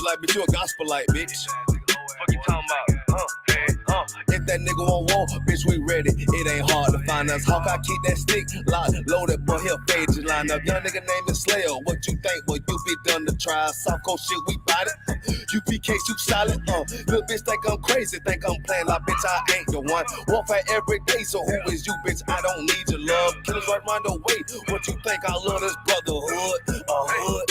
Israelite, bitch, you a gospelite, bitch. Fuck you talking about? If that nigga on war, bitch, we ready. It ain't hard to find us. Hawk, I keep that stick locked, loaded, but he'll fade you line up. Young nigga named Slayer. What you think? Well, you be done to try. South Coast shit, we bout it. U.P.K, soup solid. Little bitch think I'm crazy, think I'm playing like bitch, I ain't the one. Warfare every day, so who is you, bitch? I don't need your love. Killers right round the way. What you think? I love this brotherhood. Hood.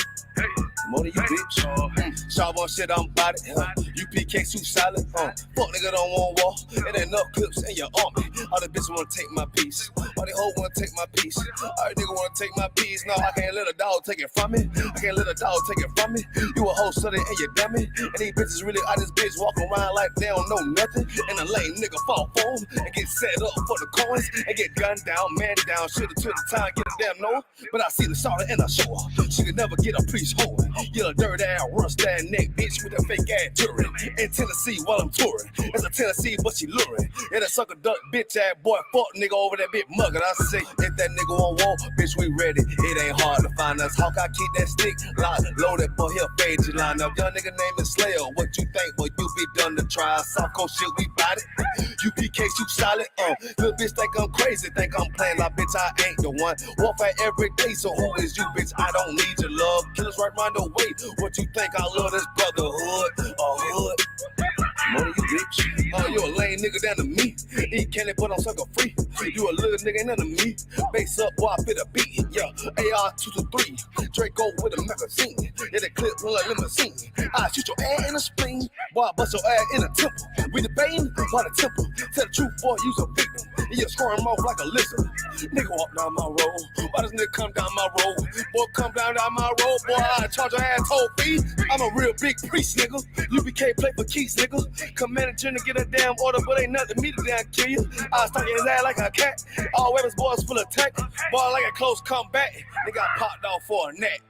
More than you, bitch. Sharp on shit, I'm bout it. U.P.K soup solid. Fuck nigga don't want war. It ain't enough clips in your army. All the bitches wanna take my piece. All the hoes wanna take my piece. All the nigga wanna take my piece. No, I can't let a dog take it from me. I can't let a dog take it from me. You a hoe study and you dummy. And these bitches really out this bitch walking around like they don't know nothing. And a lame nigga fall for them and get set up for the coins and get gunned down, man down. Should've took the time, get a damn no. But I see the shawty and I show her. She could never get a priest hoe. You a dirt ass, rust ass neck bitch with a fake ass touring. In Tennessee while I'm touring. It's a Tennessee, but she luring. And a sucker duck bitch ass boy, fuck nigga over that bitch muggin'. I say, if that nigga on war, bitch, we ready. It ain't hard to find us. Hawk, I keep that stick locked, loaded, but he'll fade you line up. Young nigga named Slayer. What you think? Well, you be done to try. South Coast shit, we bout it. U.P.K soup solid. Little bitch think I'm crazy, think I'm playing like bitch, I ain't the one. Warfare every day, so who is you, bitch? I don't need your love. Killers right round the way. What you think? I love this brotherhood. Hood. More than you, bitch. You a lame nigga down to me. Eat candy, but I'm sucker free. You a little nigga, ain't none of me. Base up, boy, I fit a beat. Yeah, AR-223. Draco with a magazine. Yeah, the clip run like limousine. I shoot your ass in the spleen. Boy, I bust your ass in the temple. We debating by the temple. Tell the truth, boy, you's a victim. And you're scoring them off like a lizard. Nigga walk down my road. Why does nigga come down my road? Boy, come down my road. Boy, I charge your ass toll fee. I'm a real big priest, nigga. U.P.K play for keys, nigga. Commander General get a damn order, but ain't nothing to me to damn kill you. I stuck in his ass like a cat. All weapons, boys full of tech. Boy, like a close comeback. They got popped off for a neck.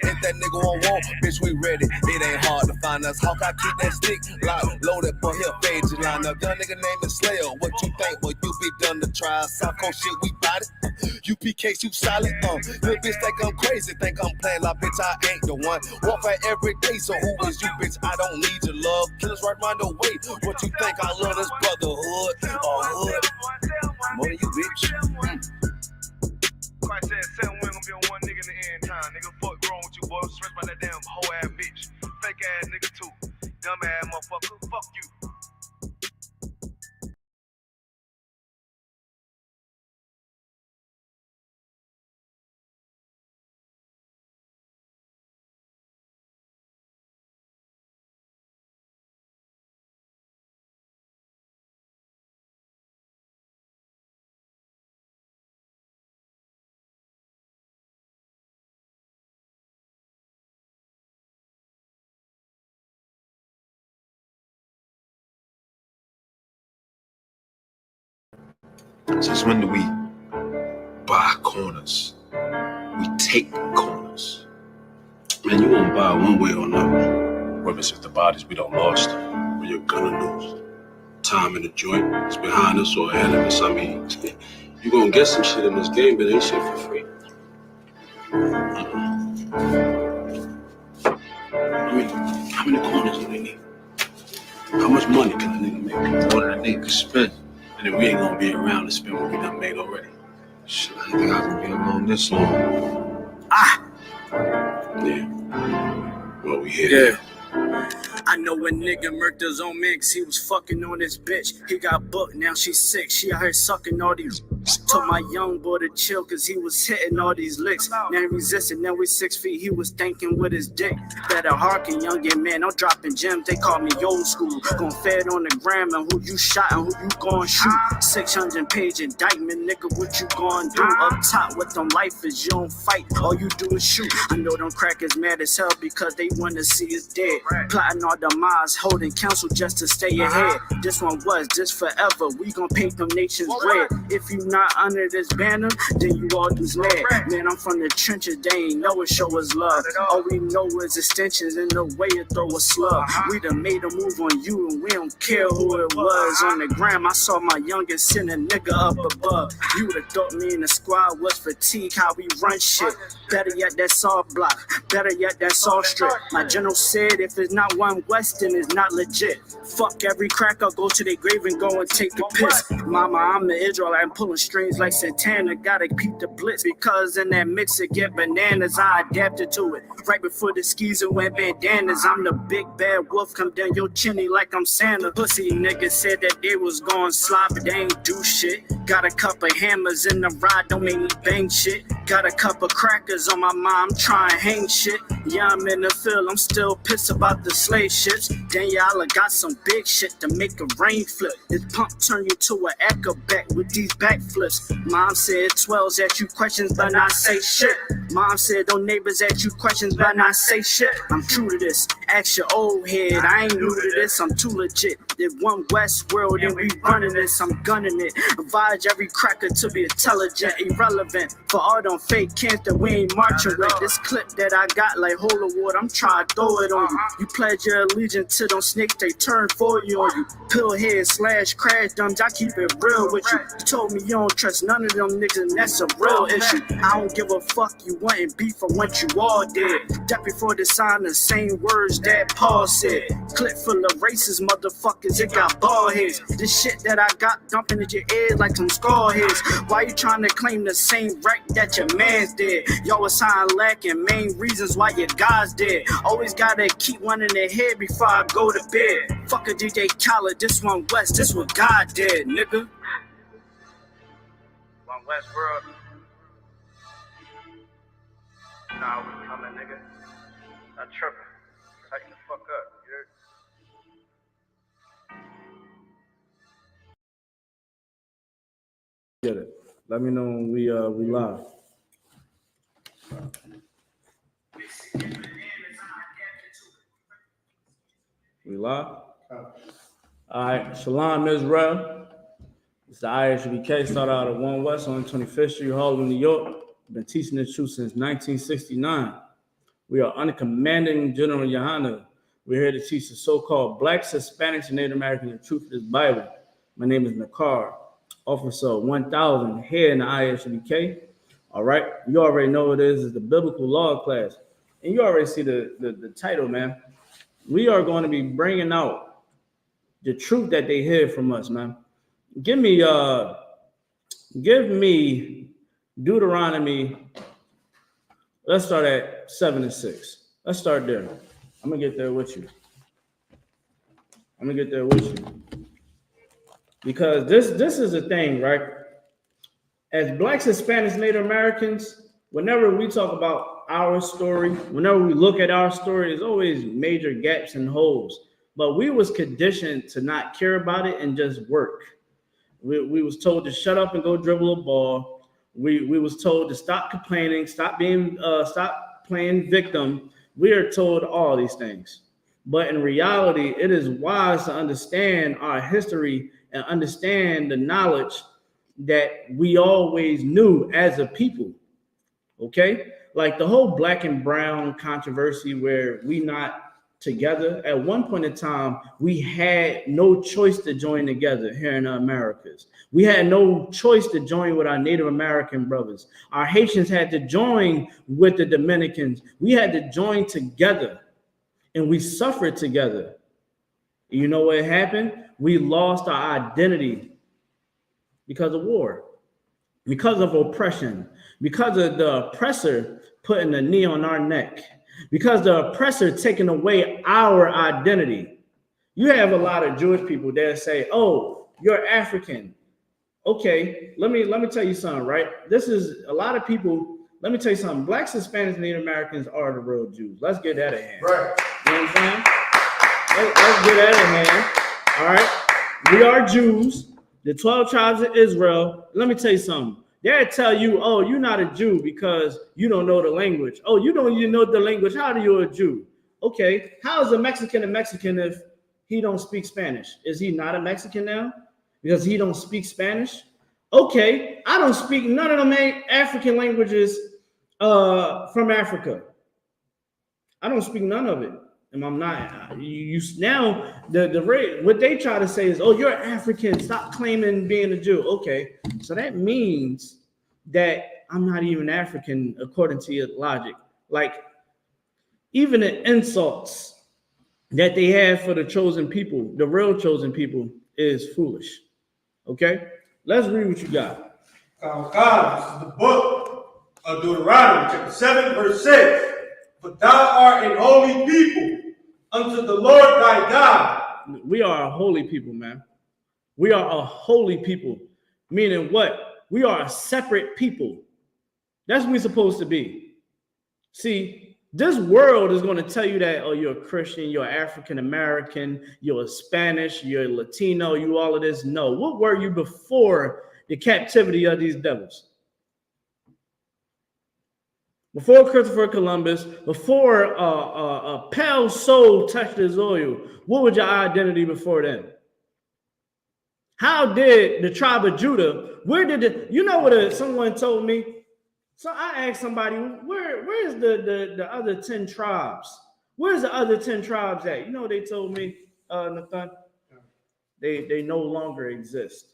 If that nigga on war, bitch, we ready. It ain't hard to find us. Hawk, I keep that stick locked, loaded, but he'll fade you line up. Young nigga named Slayer. What you think? Well, you be done to try. South Coast shit, we bout it. U.P.K soup solid. Little bitch think I'm crazy, think I'm playing like bitch, I ain't the one. Warfare every day, so who is you, bitch? I don't need your love. Killers right round the way. What you think? I love this brotherhood. Hood. More than you, bitch. Christ said 7 women gonna be on one nigga in the end time. Nigga, fuck wrong with you, boy. Stressed by that damn hoe ass bitch. Fake ass nigga too. Dumb ass motherfucker. Fuck you. Since when do we buy corners? We take corners. Man, you won't buy one way or another. Regardless if the bodies we don't lost or you're gonna lose. Time in the joint is behind us or ahead of us. I mean, you gonna get some shit in this game, but it ain't shit for free. I mean, how many corners do they need? How much money can a nigga make? What do a nigga spend? And then we ain't gonna be around to spend what we done made already. Shit, I didn't think I could be around this long. Yeah. Well, we here. Yeah. I know a nigga murked his own man cause he was fucking on this bitch. He got booked, now she's sick. She out here sucking all these. Told my young boy to chill cause he was hitting all these licks. Now he resisted, now we 6 feet. He was thinking with his dick. Better hearken, youngin' man, I'm dropping gems. They call me old school. Gon' fed on the gram and who you shot and who you gon' shoot. 600-page indictment, nigga, what you gon' do? Up top with them lifers, you don't fight, all you do is shoot. I know them crackers mad as hell because they wanna see us dead. Plotting all the miles, holding counsel just to stay ahead. This one was just forever. We gon' paint them nations red. If you not under this banner, then you all just mad. Man, I'm from the trenches, they ain't know it show us love. All we know is extensions in the way you throw a slug. We done made a move on you and we don't care who it was. On the gram, I saw my youngest send a nigga up above. You would've thought me and the squad was fatigue, how we run shit. Better yet, that's all block. Better yet, that's all strip. My general said if it's not one West, then it's not legit. Fuck every cracker, go to their grave and go and take a piss. Mama, I'm the Israelite, I'm pulling strings like Santana. Gotta keep the blitz because in that mix it get bananas. I adapted to it. Right before the skis and wear bandanas, I'm the big bad wolf, come down your chimney like I'm Santa. Pussy niggas said that they was gon' slide, but they ain't do shit. Got a couple hammers in the ride, don't make me bang shit. Got a couple crackers on my mind, I'm trying to hang shit. Yeah, I'm in the field, I'm still pissed about the slave ships. Gen.YAHANNA got some big shit to make a rain flip. This pump turn you to an acrobat with these backflips. Mom said 12s at you questions, but not say shit. Mom said those neighbors at you questions, but not say shit. I'm true to this, ask your old head, I ain't new to this, I'm too legit. If one West world and we running this, I'm gunning it. Advise every cracker to be intelligent, irrelevant. For all them fake camps that we ain't marching with. This clip that I got like holy water, I'm trying to throw it on you. You pledge your allegiance to them snakes, they turn for you on you. Pillhead / crash dumps, I keep it real with you. You told me you don't trust none of them niggas, and that's a real issue. I don't give a fuck, you wantin' beef from what you all did. That before they signed the same words that Paul said. Clip full of racist motherfuckers, it got bald heads. This shit that I got dumping in your ear like some skull heads. Why you trying to claim the same right that your man's did? Y'all was sign lacking, main reasons why your guys dead. Always gotta keep one in the head before I go to bed. Fuck a DJ Khaled, this one West, this what God did, nigga. One West world. Nah, we coming, nigga. Not tripping. Tighten the fuck up, you heard? Get it. Let me know when we live. We live? All right. Shalom, Israel. It's the I.S.U.P.K. Started out at 1 West on 25th Street, Harlem, New York. Been teaching the truth since 1969. We are under commanding General Yahanna. We're here to teach the so-called Blacks, Hispanics, and Native Americans the truth of this Bible. My name is Nakar, Officer 1000 here in the I.S.U.P.K. All right. You already know what it is. It's the biblical law class. And you already see the title, man. We are going to be bringing out the truth that they hear from us, man. Give me Deuteronomy. Let's start at 7 and 6. Let's start there. I'm gonna get there with you. Because this is the thing, right? As Blacks, Hispanics, Native Americans, whenever we talk about our story, whenever we look at our story, there's always major gaps and holes. But we was conditioned to not care about it and just work. We was told to shut up and go dribble a ball. We was told to stop complaining, stop playing victim. We are told all these things. But in reality, it is wise to understand our history and understand the knowledge that we always knew as a people. Okay? Like the whole black and brown controversy where we not together. At one point in time, we had no choice to join together here in the Americas. We had no choice to join with our Native American brothers. Our Haitians had to join with the Dominicans. We had to join together, and we suffered together. You know what happened? We lost our identity because of war, because of oppression, because of the oppressor putting a knee on our neck, because the oppressor taking away our identity. You have a lot of Jewish people that say, "Oh, you're African." Okay, let me tell you something, right? This is a lot of people. Let me tell you something. Blacks, Hispanics, Native Americans are the real Jews. Let's get that in hand. Right. You know what I'm saying? Let's get that in hand. All right. We are Jews, the 12 tribes of Israel. Let me tell you something. They'll tell you, "Oh, you're not a Jew because you don't know the language." "Oh, you don't even know the language. How are you a Jew?" Okay. How is a Mexican a Mexican if he don't speak Spanish? Is he not a Mexican now because he don't speak Spanish? Okay, I don't speak none of them African languages from Africa. I don't speak none of it. And I'm not. You now the rate what they try to say is, oh, you're African. Stop claiming being a Jew. Okay, so that means that I'm not even African according to your logic. Like even the insults that they have for the chosen people, the real chosen people, is foolish. Okay, let's read what you got. God, this is the book of Deuteronomy, chapter 7, verse 6. For thou art an holy people unto the Lord thy God. We are a holy people, man. We are a holy people. Meaning what? We are a separate people. That's what we're supposed to be. See, this world is going to tell you that, oh, you're a Christian, you're African American, you're a Spanish, you're Latino, you all of this. No, what were you before the captivity of these devils? Before Christopher Columbus, before a pale soul touched his oil, what was your identity before then? How did the tribe of Judah, where did it, you know what someone told me? So I asked somebody, where's the other 10 tribes? Where's the other 10 tribes at? You know what they told me, Nathan? They no longer exist.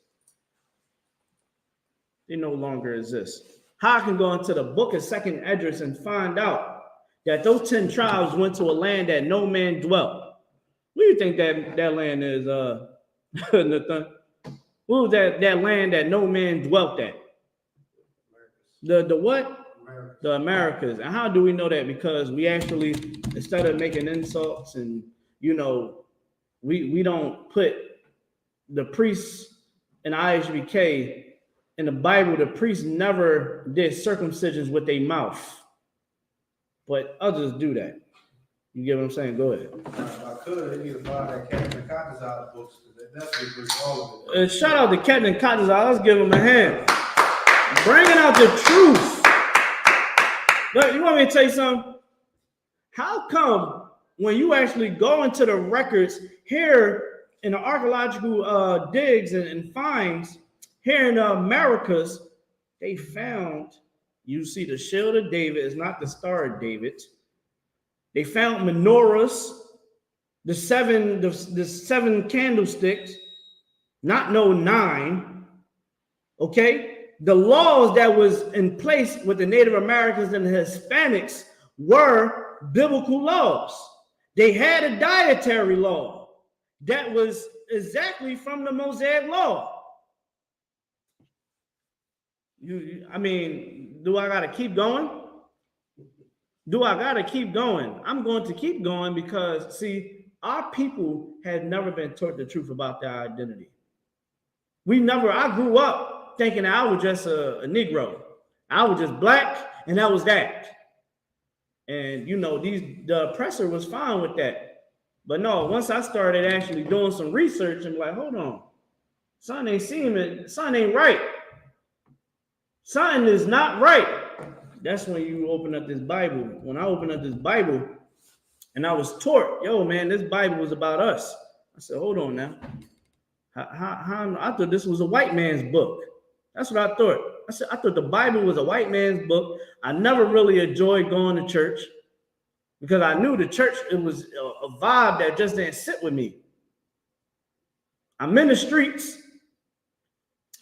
They no longer exist. How I can go into the book of 2nd Esdras and find out that those 10 tribes went to a land that no man dwelt. What do you think that land is, Nathan? What was that land that no man dwelt at? The what? Americas. The Americas. And how do we know that? Because we actually, instead of making insults and, you know, we don't put the priests in I.S.U.P.K. in the Bible. The priests never did circumcisions with their mouth, but others do that. You get what I'm saying? Go ahead. If I could, they need to buy that Captain Cottons books, because they definitely bring all of it. Shout out to Captain Cottons. Let's give him a hand. Bringing out the truth. But you want me to tell you something? How come when you actually go into the records here in the archaeological digs and finds here in the Americas, they found, you see the shield of David is not the Star of David. They found menorahs, the seven candlesticks, not no 9. Okay? The laws that was in place with the Native Americans and the Hispanics were biblical laws. They had a dietary law that was exactly from the Mosaic law. I mean, do I got to keep going? Do I got to keep going? I'm going to keep going because, see, our people have never been taught the truth about their identity. I grew up thinking I was just a Negro. I was just black, and that was that. And, you know, the oppressor was fine with that. But no, once I started actually doing some research, I'm like, hold on. Something ain't right. Something is not right. That's when you open up this Bible. When I opened up this Bible, and I was taught, yo, man, this Bible was about us. I said, hold on now. I thought this was a white man's book. That's what I thought. I thought the Bible was a white man's book. I never really enjoyed going to church because I knew the church, it was a vibe that just didn't sit with me. I'm in the streets,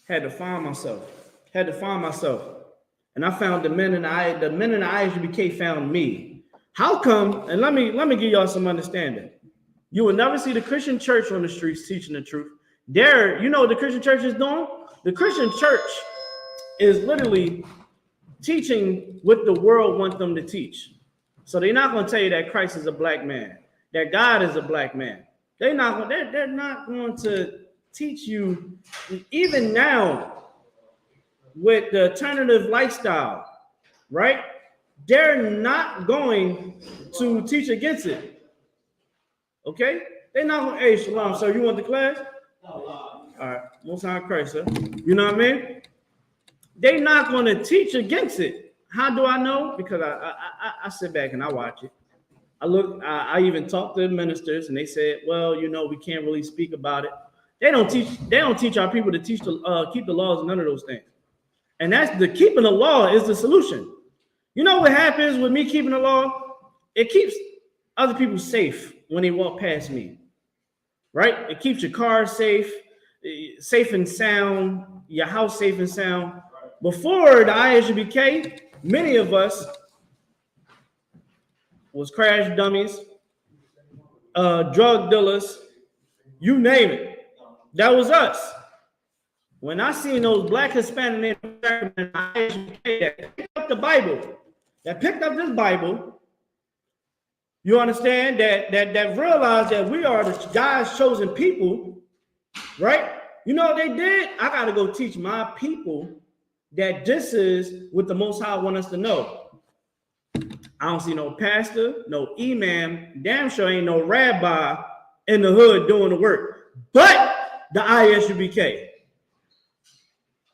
had to find myself. And I found the men in the I.S.U.P.K. found me. How come? And let me give y'all some understanding. You will never see the Christian church on the streets teaching the truth. There, you know what the Christian church is doing? The Christian church is literally teaching what the world wants them to teach. So they're not going to tell you that Christ is a black man, that God is a black man. They're not going to teach you, even now with the alternative lifestyle, right? They're not going to teach against it. Okay? They're not going to, hey, shalom, sir, you want the class? All right, most high Christ, sir. You know what I mean? They're not going to teach against it. How do I know? Because I sit back and I watch it. I even talked to the ministers and they said, well, you know, we can't really speak about it. They don't teach our people to teach the keep the laws and none of those things. And that's the keeping the law is the solution. You know what happens with me keeping the law? It keeps other people safe when they walk past me, right? It keeps your car safe, safe and sound, your house safe and sound. Before the I.S.U.P.K, many of us was crash dummies, drug dealers, you name it. That was us. When I seen those black Hispanic Americans that picked up the Bible, that picked up this Bible, you understand that realized that we are the God's chosen people, right? You know what they did? I got to go teach my people that this is what the Most High want us to know. I don't see no pastor, no imam, damn sure ain't no rabbi in the hood doing the work, but the I.S.U.P.K.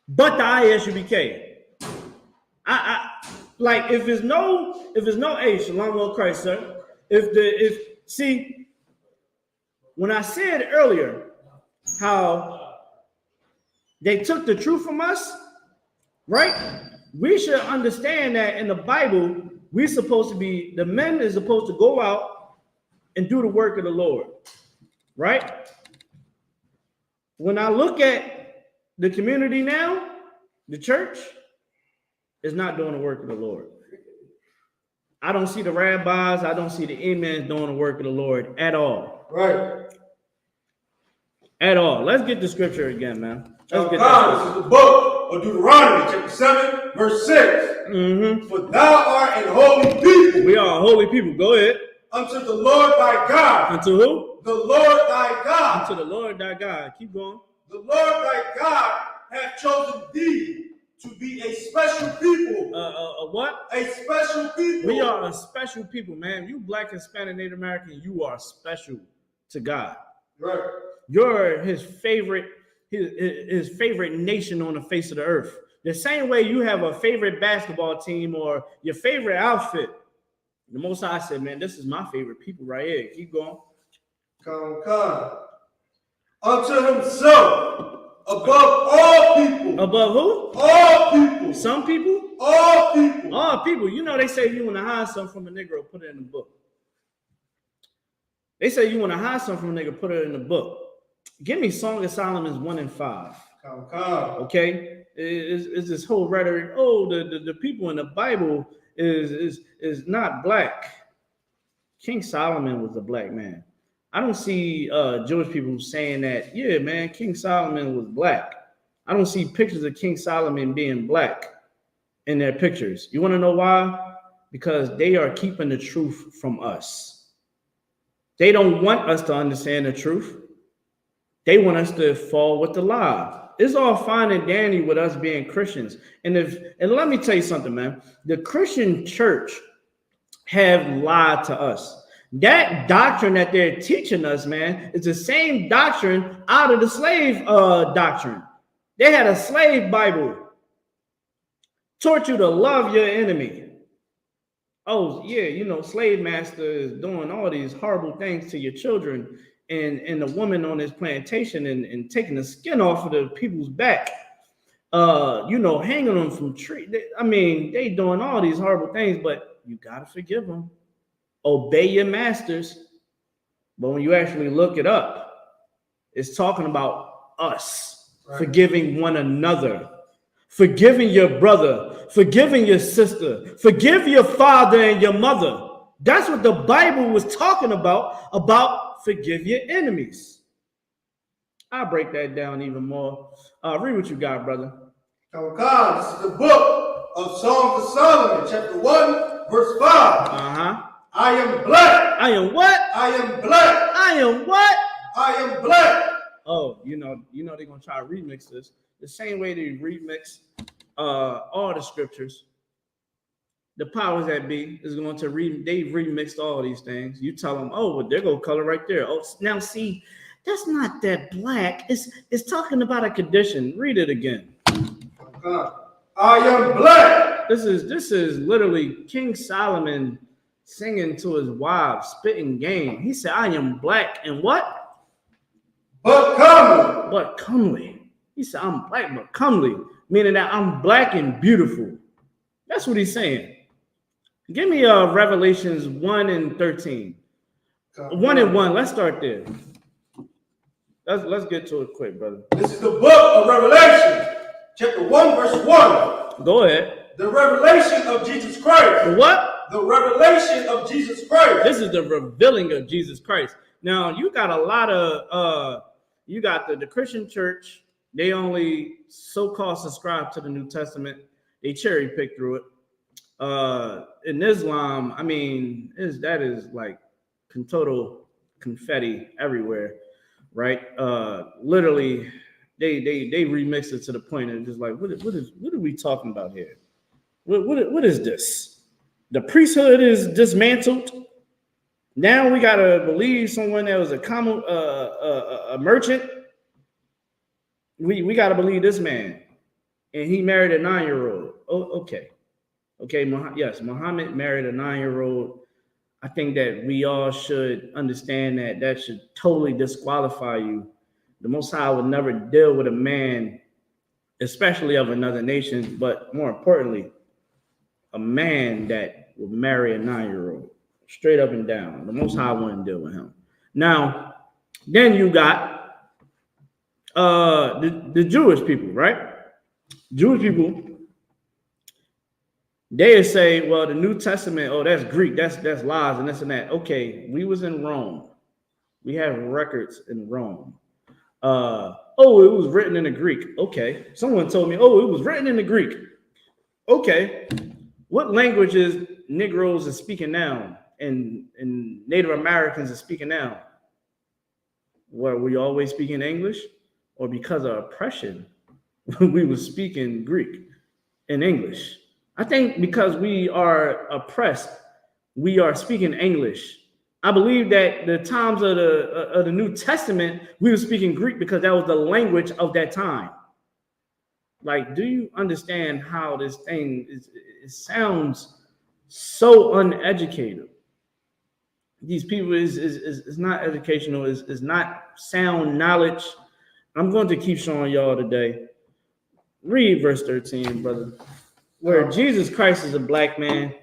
But the I.S.U.P.K. I like if it's no hey, shalom of Christ, sir. See, when I said earlier how they took the truth from us, right? We should understand that in the Bible, we're supposed to be, the men is supposed to go out and do the work of the Lord, right? When I look at the community now, the church is not doing the work of the Lord. I don't see the rabbis, I don't see the imams doing the work of the Lord at all. Right. At all. Let's get the scripture again, man. Let's get this is the book of Deuteronomy, chapter 7, verse 6. Mm-hmm. For thou art an holy people. We are holy people. Go ahead. Unto the Lord thy God. Unto who? The Lord thy God. Unto the Lord thy God. Keep going. The Lord thy God hath chosen thee to be a special people. What? A special people. We are a special people, man. You black, Hispanic, Native American, you are special to God. Right. You're his favorite nation on the face of the earth. The same way you have a favorite basketball team or your favorite outfit. The Most High said, man, this is my favorite people right here. Keep going. Come. Unto himself, above all people. Above who? All people. Some people? All people. All people. You know, they say you want to hide something from a Negro, put it in the book. They say you want to hide something from a nigga, put it in the book. Give me Song of Solomon's 1 and 5. Come. Okay? It's this whole rhetoric. Oh, the people in the Bible is not black. King Solomon was a black man. I don't see Jewish people saying that, yeah, man, King Solomon was black. I don't see pictures of King Solomon being black in their pictures. You want to know why? Because they are keeping the truth from us. They don't want us to understand the truth. They want us to fall with the lie. It's all fine and dandy with us being Christians. And let me tell you something, man. The Christian church have lied to us. That doctrine that they're teaching us, man, is the same doctrine out of the slave doctrine. They had a slave Bible. Taught you to love your enemy. Oh, yeah, you know, slave master is doing all these horrible things to your children and the woman on his plantation and taking the skin off of the people's back, you know, hanging them from trees. They doing all these horrible things, but you got to forgive them. Obey your masters. But when you actually look it up, it's talking about us, right? Forgiving one another, forgiving your brother, forgiving your sister, forgive your father and your mother. That's what the Bible was talking about forgive your enemies. I'll break that down even more. Read what you got, brother. Oh God, this is the book of Songs of Solomon, chapter 1, verse 5. Uh-huh. I am black. I am what? I am black. I am what? I am black. Oh, you know they're gonna try to remix this the same way they remix all the scriptures. The powers that be is going to they remixed all these things. You tell them, oh, well, there go color right there. Oh, now see, that's not that black. It's talking about a condition. Read it again. I am black. This is literally King Solomon singing to his wives, spitting game. He said, I am black and what? but comely. But comely. He said, I'm black but comely, meaning that I'm black and beautiful. That's what he's saying. Give me Revelations 1 and 13. 1 and 1. Let's start there. Let's get to it quick, brother. This is the book of Revelation, chapter 1, verse 1. Go ahead. The revelation of Jesus Christ. The what? The revelation of Jesus Christ. This is the revealing of Jesus Christ. Now, you got a lot of, you got the Christian church. They only so-called subscribe to the New Testament. They cherry pick through it. In Islam, I mean, that is like total confetti everywhere, right? Literally, they remix it to the point of just like, what are we talking about here? What is this? The priesthood is dismantled. Now we gotta believe someone that was a merchant. We gotta believe this man, and he married a 9-year-old. Oh, okay. Yes, Muhammad married a 9-year-old. I think that we all should understand that should totally disqualify you. The Most High would never deal with a man, especially of another nation, but more importantly, a man that would marry a 9-year-old, straight up and down. The Most High wouldn't deal with him. Now, then you got the Jewish people, right? Jewish people, they say, well, the New Testament, oh, that's Greek, that's lies and this and that. Okay, we was in Rome. We have records in Rome. Oh, it was written in the Greek. Okay. Someone told me, oh, it was written in the Greek. Okay. What languages Negroes are speaking now and Native Americans are speaking now? Were we always speaking English? Or because of oppression, we were speaking Greek and English? I think because we are oppressed, we are speaking English. I believe that the times of the New Testament, we were speaking Greek because that was the language of that time. Like, do you understand how this thing is? It sounds so uneducated. These people is not educational, is not sound knowledge. I'm going to keep showing y'all today. Read verse 13, brother. Where Jesus Christ is a black man,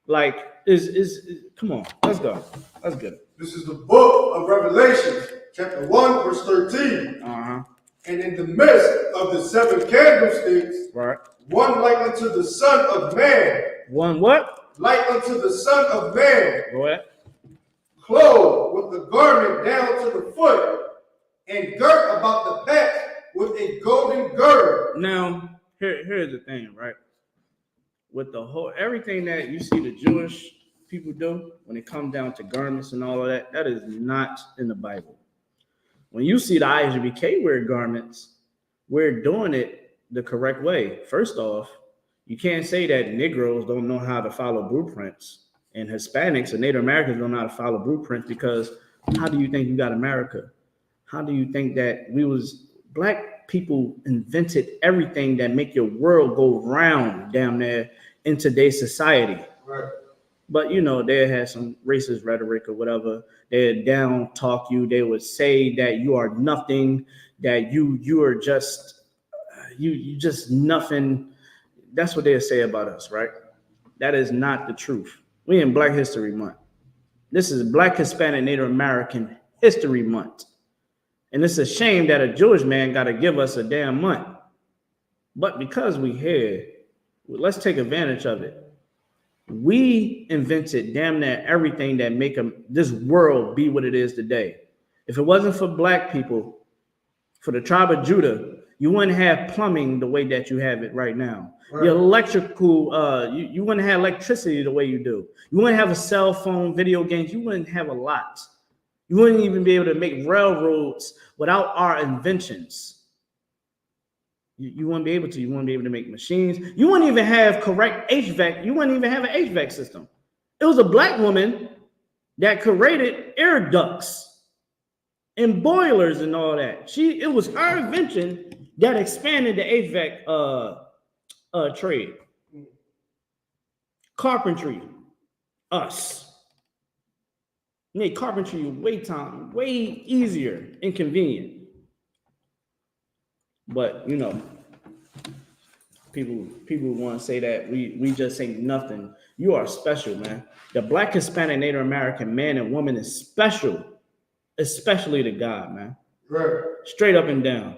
like is come on, let's go. Let's get it. This is the book of Revelation, chapter 1, verse 13. And in the midst of the 7 candlesticks, right, one like unto the Son of Man. One what? Like unto the Son of Man. Go ahead. Clothed with the garment down to the foot, and girt about the paps with a golden girdle. Now, here's the thing, right? With the whole everything that you see the Jewish people do when it comes down to garments and all of that, that is not in the Bible. When you see the I.S.U.P.K wear garments, we're doing it the correct way. First off, you can't say that Negroes don't know how to follow blueprints and Hispanics and Native Americans don't know how to follow blueprints, because how do you think you got America? How do you think that black people invented everything that make your world go round down there in today's society? Right. But, you know, they had some racist rhetoric or whatever. They'd down talk you. They would say that you are nothing, that you are just, you just nothing. That's what they'd say about us, right? That is not the truth. We in Black History Month. This is Black, Hispanic, Native American History Month. And it's a shame that a Jewish man got to give us a damn month. But because we here, let's take advantage of it. We invented damn near everything that make this world be what it is today. If it wasn't for black people, for the tribe of Judah, you wouldn't have plumbing the way that you have it right now. Right. Your electrical, you wouldn't have electricity the way you do. You wouldn't have a cell phone, video games. You wouldn't have a lot. You wouldn't even be able to make railroads without our inventions. You wouldn't be able to. You wouldn't be able to make machines. You wouldn't even have correct HVAC. You wouldn't even have an HVAC system. It was a black woman that created air ducts and boilers and all that. It was her invention that expanded the HVAC trade. Carpentry, us. Make carpentry way easier and convenient. But you know, people want to say that we just ain't nothing. You are special, man. The Black, Hispanic, Native American man and woman is special, especially to God, man. Right. Straight up and down.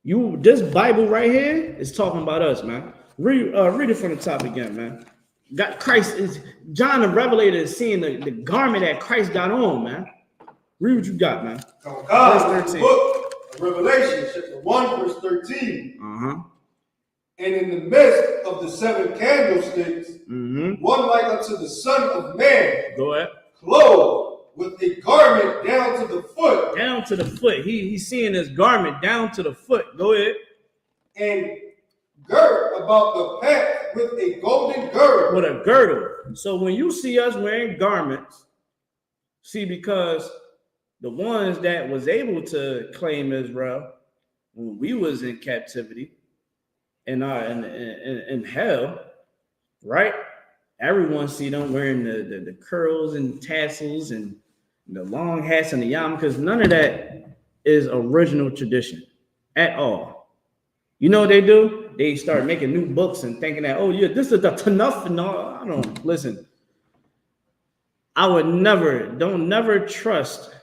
This Bible right here is talking about us, man. Read it from the top again, man. John the Revelator is seeing the garment that Christ got on, man. Read what you got, man. God, verse 13. Book of Revelation, chapter 1, verse 13. And in the midst of the 7 candlesticks, one like unto the Son of Man, go ahead, clothed with a garment down to the foot. Down to the foot. He's seeing his garment down to the foot. Go ahead. And girt about the path with a golden girdle. With a girdle. So when you see us wearing garments, see, because the ones that was able to claim Israel when we was in captivity in hell, right? Everyone see them wearing the curls and tassels and the long hats and the yarmulke, because none of that is original tradition at all. You know what they do? They start making new books and thinking that, oh yeah, this is the Tanakh. No, I don't listen. I would never trust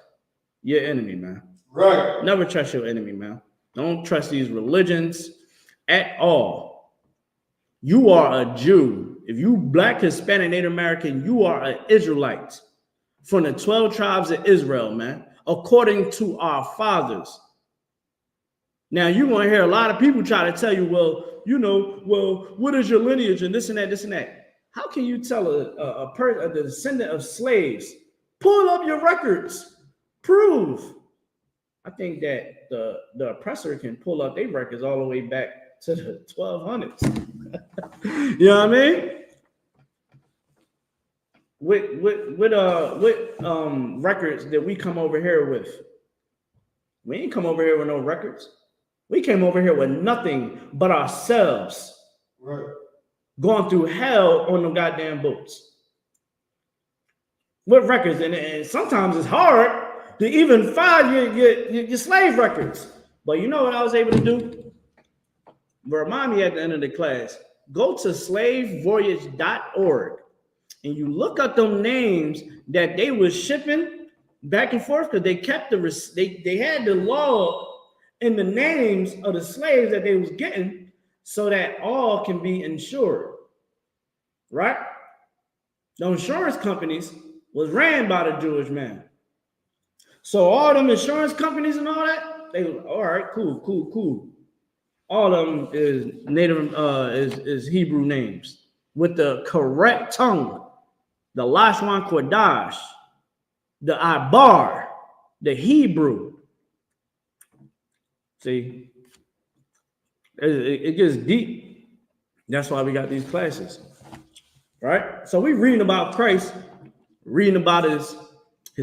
your enemy, man. Right. Never trust your enemy, man. Don't trust these religions at all. You are a Jew. If you Black, Hispanic, Native American, you are an Israelite from the 12 tribes of Israel, man, according to our fathers. Now, you're going to hear a lot of people try to tell you, what is your lineage and this and that, this and that. How can you tell a descendant of slaves? Pull up your records. Prove. I think that the oppressor can pull up their records all the way back to the 1200s. You know what I mean? With records that we come over here with. We ain't come over here with no records. We came over here with nothing but ourselves. Right. Going through hell on them goddamn boats. With records, and sometimes it's hard to even find your slave records. But you know what I was able to do? Remind me at the end of the class. Go to slavevoyage.org and you look up them names that they was shipping back and forth, because they kept they had the log in the names of the slaves that they was getting, so that all can be insured, right? The insurance companies was ran by the Jewish man. So all them insurance companies and all that, they were all right, cool. All of them is native, is Hebrew names with the correct tongue. The Lashon Kodash, the Ibar, the Hebrew. See, it gets deep. That's why we got these classes, right? So we reading about Christ, reading about his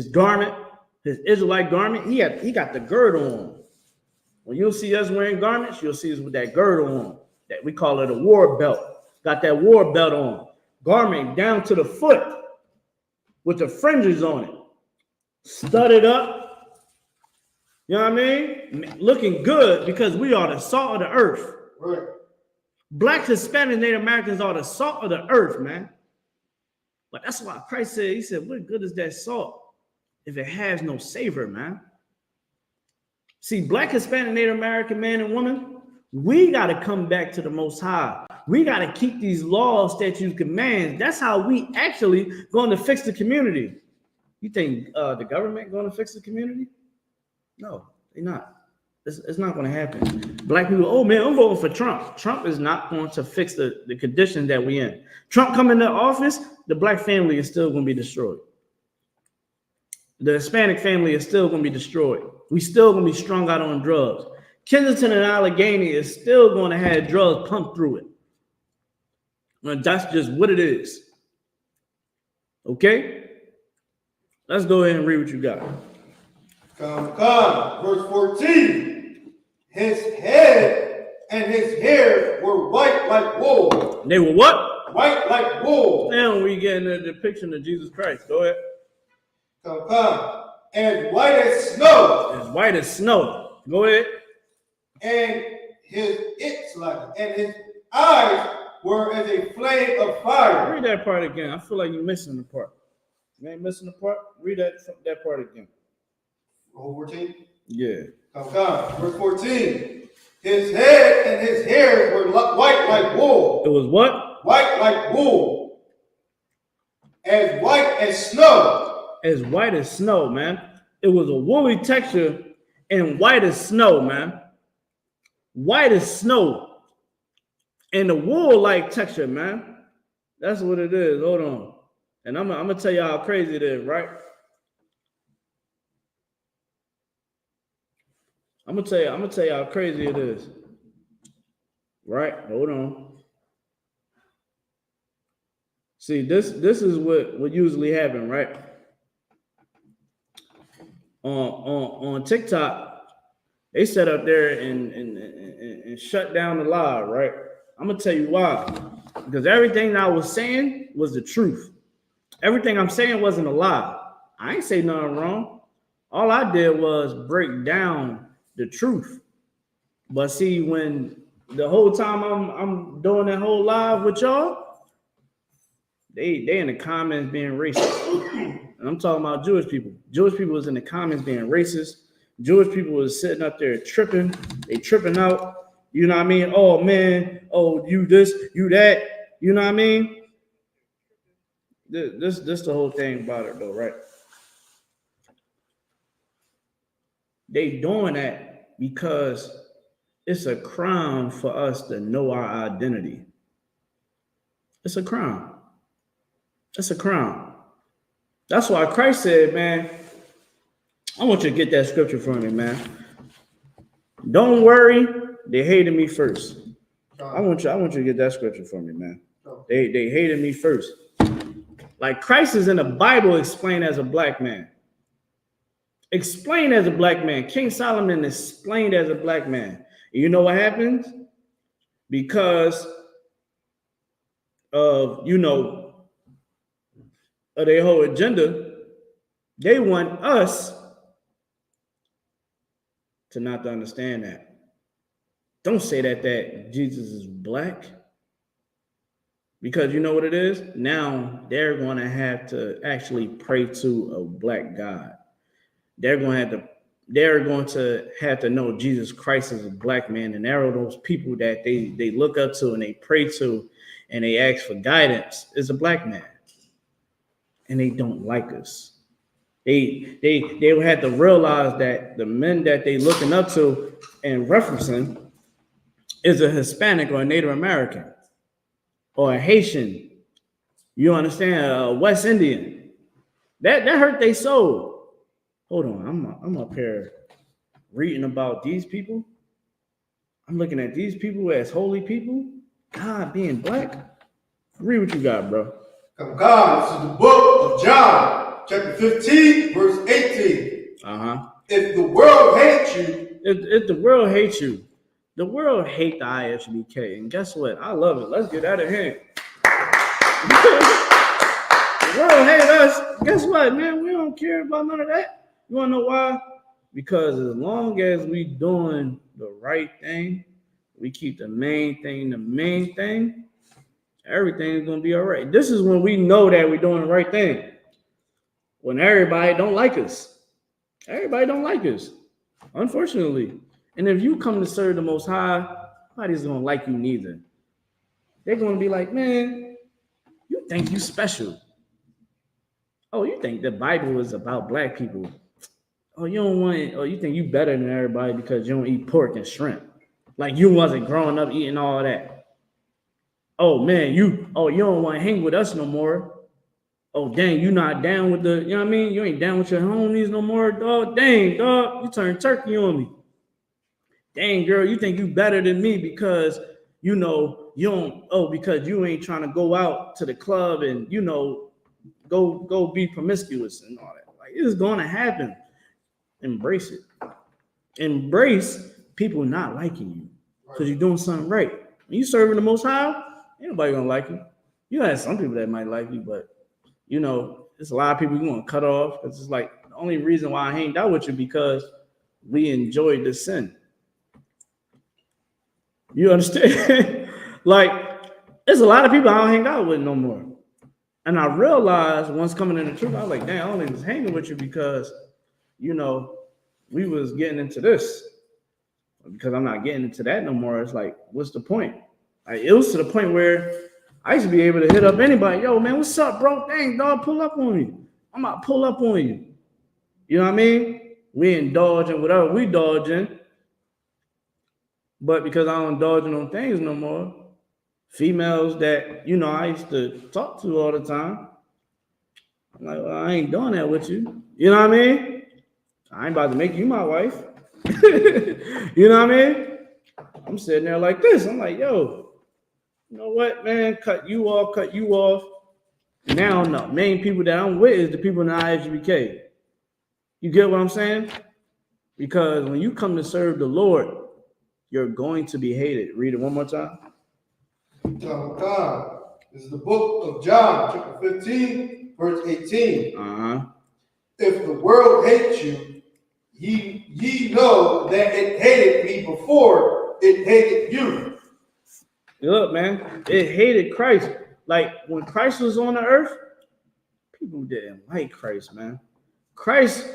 garment, his Israelite garment. He got the girdle on. When you'll see us wearing garments, you'll see us with that girdle on. That we call it a war belt. Got that war belt on. Garment down to the foot with the fringes on it. Studded up. You know what I mean? Looking good, because we are the salt of the earth. Right. Black, Hispanic, Native Americans are the salt of the earth, man. But that's why Christ said, he said, what good is that salt if it has no savor, man? See, Black, Hispanic, Native American man and woman, we got to come back to the Most High. We got to keep these laws, statutes, commands. That's how we actually going to fix the community. You think the government going to fix the community? No, they're not. It's not going to happen. Black people, oh man, I'm voting for Trump. Trump is not going to fix the condition that we in. Trump coming to office, the Black family is still going to be destroyed. The Hispanic family is still going to be destroyed. We still going to be strung out on drugs. Kensington and Allegheny is still going to have drugs pumped through it. And that's just what it is. Okay? Let's go ahead and read what you got. Verse 14. His head and his hair were white like wool. They were what? White like wool. Now we get a depiction of Jesus Christ. Go ahead. Come. As white as snow. As white as snow. Go ahead. And his eyes were as a flame of fire. Read that part again. I feel like you're missing the part. You ain't missing the part? Read that part again. 14? Yeah. Come. Verse 14. His head and his hair were white like wool. It was what? White like wool. As white as snow. As white as snow, man. It was a woolly texture and white as snow, man. White as snow. And the wool-like texture, man. That's what it is. Hold on. And I'm gonna tell you how crazy it is, right? I'm gonna tell you how crazy it is. Right? Hold on. See, this is what usually happen, right? On TikTok, they set up there and shut down the live, right? I'm gonna tell you why. Because everything I was saying was the truth. Everything I'm saying wasn't a lie. I ain't say nothing wrong. All I did was break down the truth. But see, when the whole time I'm doing that whole live with y'all, they in the comments being racist. And I'm talking about Jewish people. Jewish people was in the comments being racist. Jewish people was sitting up there tripping. They tripping out. You know what I mean? Oh man, oh you this, you that. You know what I mean? This the whole thing about it though, right? They doing that because it's a crime for us to know our identity. It's a crime. It's a crime. That's why Christ said, man, I want you to get that scripture from me, man. Don't worry, they hated me first. I want you to get that scripture from me, man. They hated me first. Like Christ is in the Bible explained as a black man. Explained as a black man. King Solomon explained as a black man. And you know what happens? Because of, of their whole agenda, they want us to not to understand that. Don't say that Jesus is black. Because you know what it is? Now they're going to have to actually pray to a black God. They're going to have to know Jesus Christ is a black man. And there are those people that they look up to and they pray to and they ask for guidance is a black man. And they don't like us. They will have to realize that the men that they looking up to and referencing is a Hispanic or a Native American or a Haitian. You understand? A West Indian. That hurt their soul. Hold on, I'm up here reading about these people. I'm looking at these people as holy people. God being black. Read what you got, bro. God, this is the book of John, chapter 15, verse 18. If the world hates you, if the world hates you, the world hate the I.S.U.P.K. And guess what? I love it. Let's get out of here. The world hate us. Guess what, man? We don't care about none of that. You want to know why? Because as long as we doing the right thing, we keep the main thing, everything is going to be all right. This is when we know that we're doing the right thing. When everybody don't like us. Everybody don't like us, unfortunately. And if you come to serve the Most High, nobody's going to like you neither. They're going to be like, man, you think you special. Oh, you think the Bible is about black people. Oh, you think you better than everybody because you don't eat pork and shrimp. Like you wasn't growing up eating all that. Oh man, you don't want to hang with us no more. Oh dang, you not down with the, you know what I mean? You ain't down with your homies no more, dog. Dang, dog, you turned turkey on me. Dang, girl, you think you better than me because because you ain't trying to go out to the club and go be promiscuous and all that. Like it's gonna happen. Embrace it. Embrace people not liking you because you're doing something right. When you serving the Most High, ain't nobody gonna like you. You have some people that might like you, but it's there's a lot of people you want to cut off. It's just like the only reason why I hanged out with you because we enjoyed the sin. You understand? Like, there's a lot of people I don't hang out with no more. And I realized once coming in the truth, I was like, damn, I only was hanging with you because, you know, we was getting into this. Because I'm not getting into that no more. It's like, what's the point? Like, it was to the point where I used to be able to hit up anybody. Yo, man, what's up, bro? Dang, dog, pull up on me. I'm about to pull up on you. You know what I mean? We indulging whatever we dodging. But because I don't indulge in things no more, females that, you know, I used to talk to all the time, I'm like, well, I ain't doing that with you. You know what I mean? I ain't about to make you my wife. You know what I mean? I'm sitting there like this. I'm like, yo, you know what, man? Cut you off. Now, the main people that I'm with is the people in the I.S.U.P.K. You get what I'm saying? Because when you come to serve the Lord, you're going to be hated. Read it one more time. This is the book of John, chapter 15, verse 18. If the world hates you, ye know that it hated me before it hated you. Look, man, it hated Christ. Like when Christ was on the earth, people didn't like Christ, man. Christ's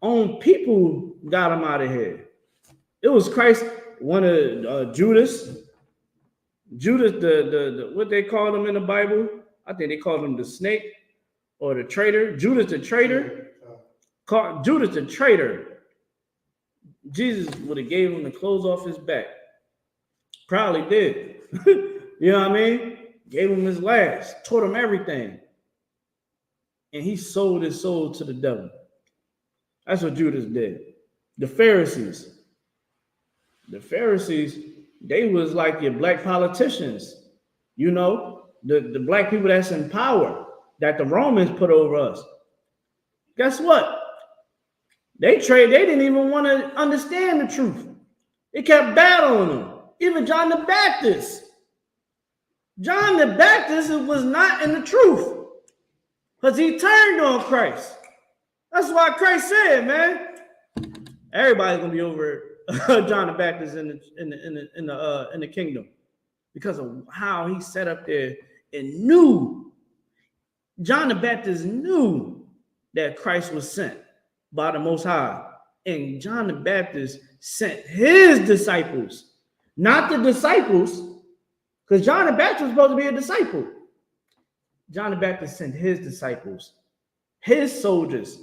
own people got him out of here. It was Christ, one of Judas, the what they called him in the Bible. I think they called him the snake or the traitor. Judas the traitor. Called Judas the traitor. Jesus would have gave him the clothes off his back. Probably did. You know what I mean? Gave him his last, taught him everything. And he sold his soul to the devil. That's what Judas did. The Pharisees, they was like your black politicians, you know, the black people that's in power that the Romans put over us. Guess what? They didn't even want to understand the truth. They kept battling them. Even John the Baptist. John the Baptist was not in the truth because he turned on Christ. That's why Christ said, man, everybody's gonna be over John the Baptist in the kingdom because of how he sat up there and knew. John the Baptist knew that Christ was sent by the Most High, and John the Baptist sent his disciples, not the disciples, because John the Baptist was supposed to be a disciple. John the Baptist sent his disciples, his soldiers,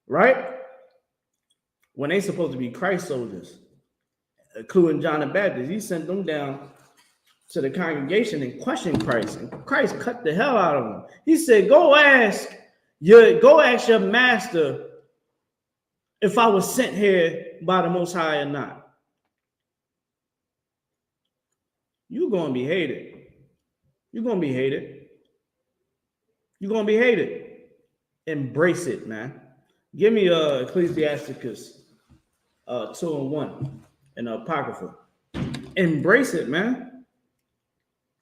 right? When they supposed to be Christ soldiers, including John the Baptist, he sent them down to the congregation and questioned Christ. And Christ cut the hell out of them. He said, go ask your master if I was sent here by the Most High or not. You're going to be hated. You're going to be hated. You're going to be hated. Embrace it, man. Give me Ecclesiasticus 2:1 and Apocrypha. Embrace it, man.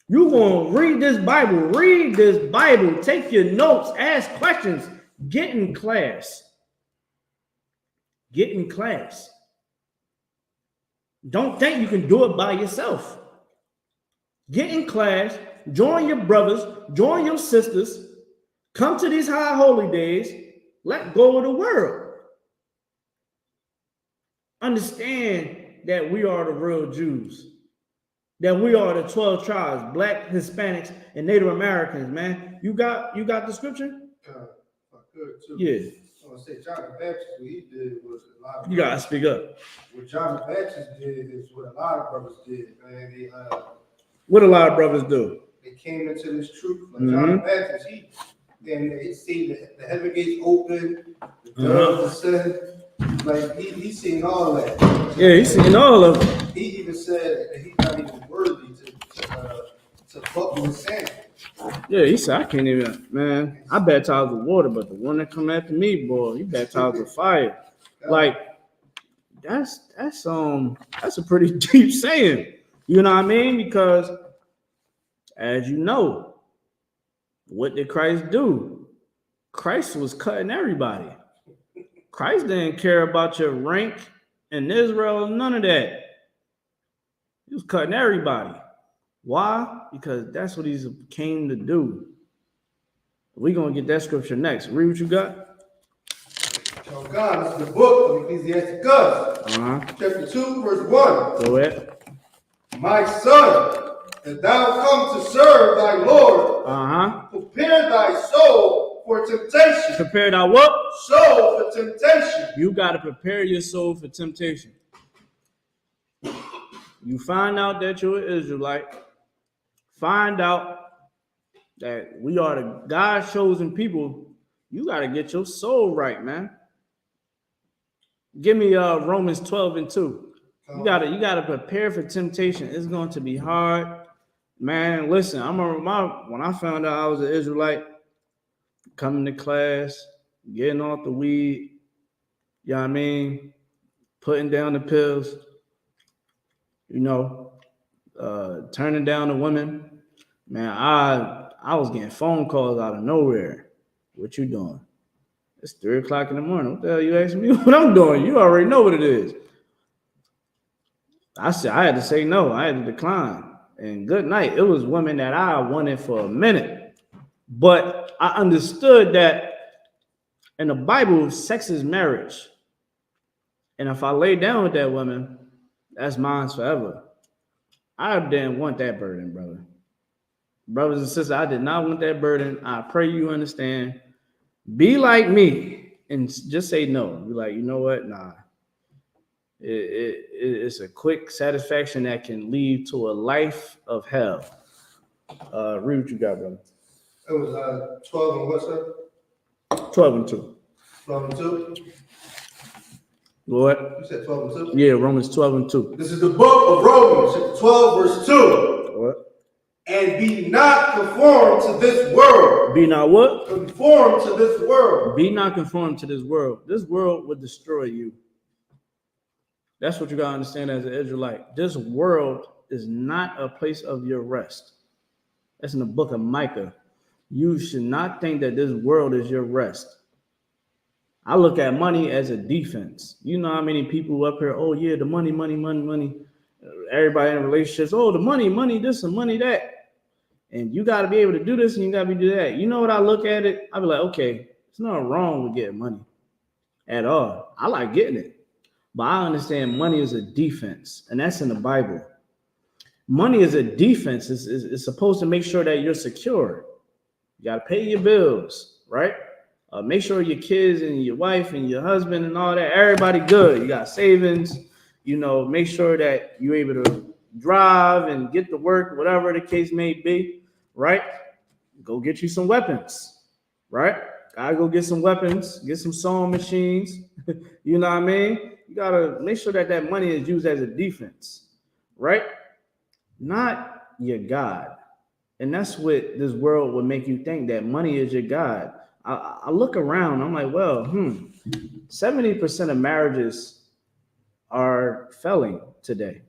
You're going to read this Bible. Read this Bible. Take your notes. Ask questions. Get in class. Get in class. Don't think you can do it by yourself. Get in class. Join your brothers. Join your sisters. Come to these high holy days. Let go of the world. Understand that we are the real Jews. That we are the 12 tribes, Black, Hispanics, and Native Americans, man. You got the scripture? I could too. Yeah. I want to say John the Baptist, what he did was a lot of. You gotta speak up. What John the Baptist did is what a lot of brothers did, man. What a lot of brothers do. They came into this truth. Like John the Baptist, he seen the heaven gates open, the doves descend. Like he seen all that. Yeah, he's seen all of it. He even said that he's not even worthy to buckle his sandals. Yeah, he said, I can't even, man. I baptize with water, but the one that come after me, boy, he baptized with fire. Like, that's a pretty deep saying. You know what I mean? Because as you know, what did Christ do? Christ was cutting everybody. Christ didn't care about your rank in Israel, none of that. He was cutting everybody. Why? Because that's what he came to do. We're going to get that scripture next. Read what you got. Oh God, this is the book of Ecclesiasticus, chapter 2, verse 1. Go ahead. My son, if thou come to serve thy Lord, prepare thy soul for temptation. Prepare thy what? Soul for temptation. You got to prepare your soul for temptation. You find out that you're an Israelite. Find out that we are the God's chosen people. You got to get your soul right, man. Give me Romans 12 and 2. You gotta prepare for temptation. It's going to be hard. Man, listen, I remember when I found out I was an Israelite, coming to class, getting off the weed, you know what I mean? Putting down the pills, turning down the women. Man, I was getting phone calls out of nowhere. What you doing? It's 3 o'clock in the morning. What the hell you asking me what I'm doing? You already know what it is. I had to say no. I had to decline. And good night. It was women that I wanted for a minute. But I understood that in the Bible, sex is marriage. And if I lay down with that woman, that's mine forever. I didn't want that burden, brother. Brothers and sisters, I did not want that burden. I pray you understand. Be like me and just say no. Be like, you know what? Nah. It's a quick satisfaction that can lead to a life of hell. Read what you got, brother. It was 12 and what, sir? 12 and 2. 12 and 2? What? You said 12 and 2? Yeah, Romans 12 and 2. This is the book of Romans, chapter 12, verse 2. What? And be not conformed to this world. Be not what? Conformed to this world. Be not conformed to this world. This world would destroy you. That's what you got to understand as an Israelite. This world is not a place of your rest. That's in the book of Micah. You should not think that this world is your rest. I look at money as a defense. You know how many people up here, oh yeah, the money. Everybody in relationships, oh, the money, this and money, that. And you got to be able to do this and you got to be do that. You know what I look at it? I be like, okay, there's nothing wrong with getting money at all. I like getting it. But I understand money is a defense, and that's in the Bible. Money is a defense. It's supposed to make sure that you're secure. You got to pay your bills, right? Make sure your kids and your wife and your husband and all that, everybody good. You got savings, make sure that you're able to drive and get to work, whatever the case may be, right? Go get you some weapons, right? Gotta go get some weapons, get some sewing machines. You know what I mean? You gotta make sure that money is used as a defense, right? Not your God. And that's what this world would make you think, that money is your God. I look around, I'm like, well, 70% of marriages are failing today.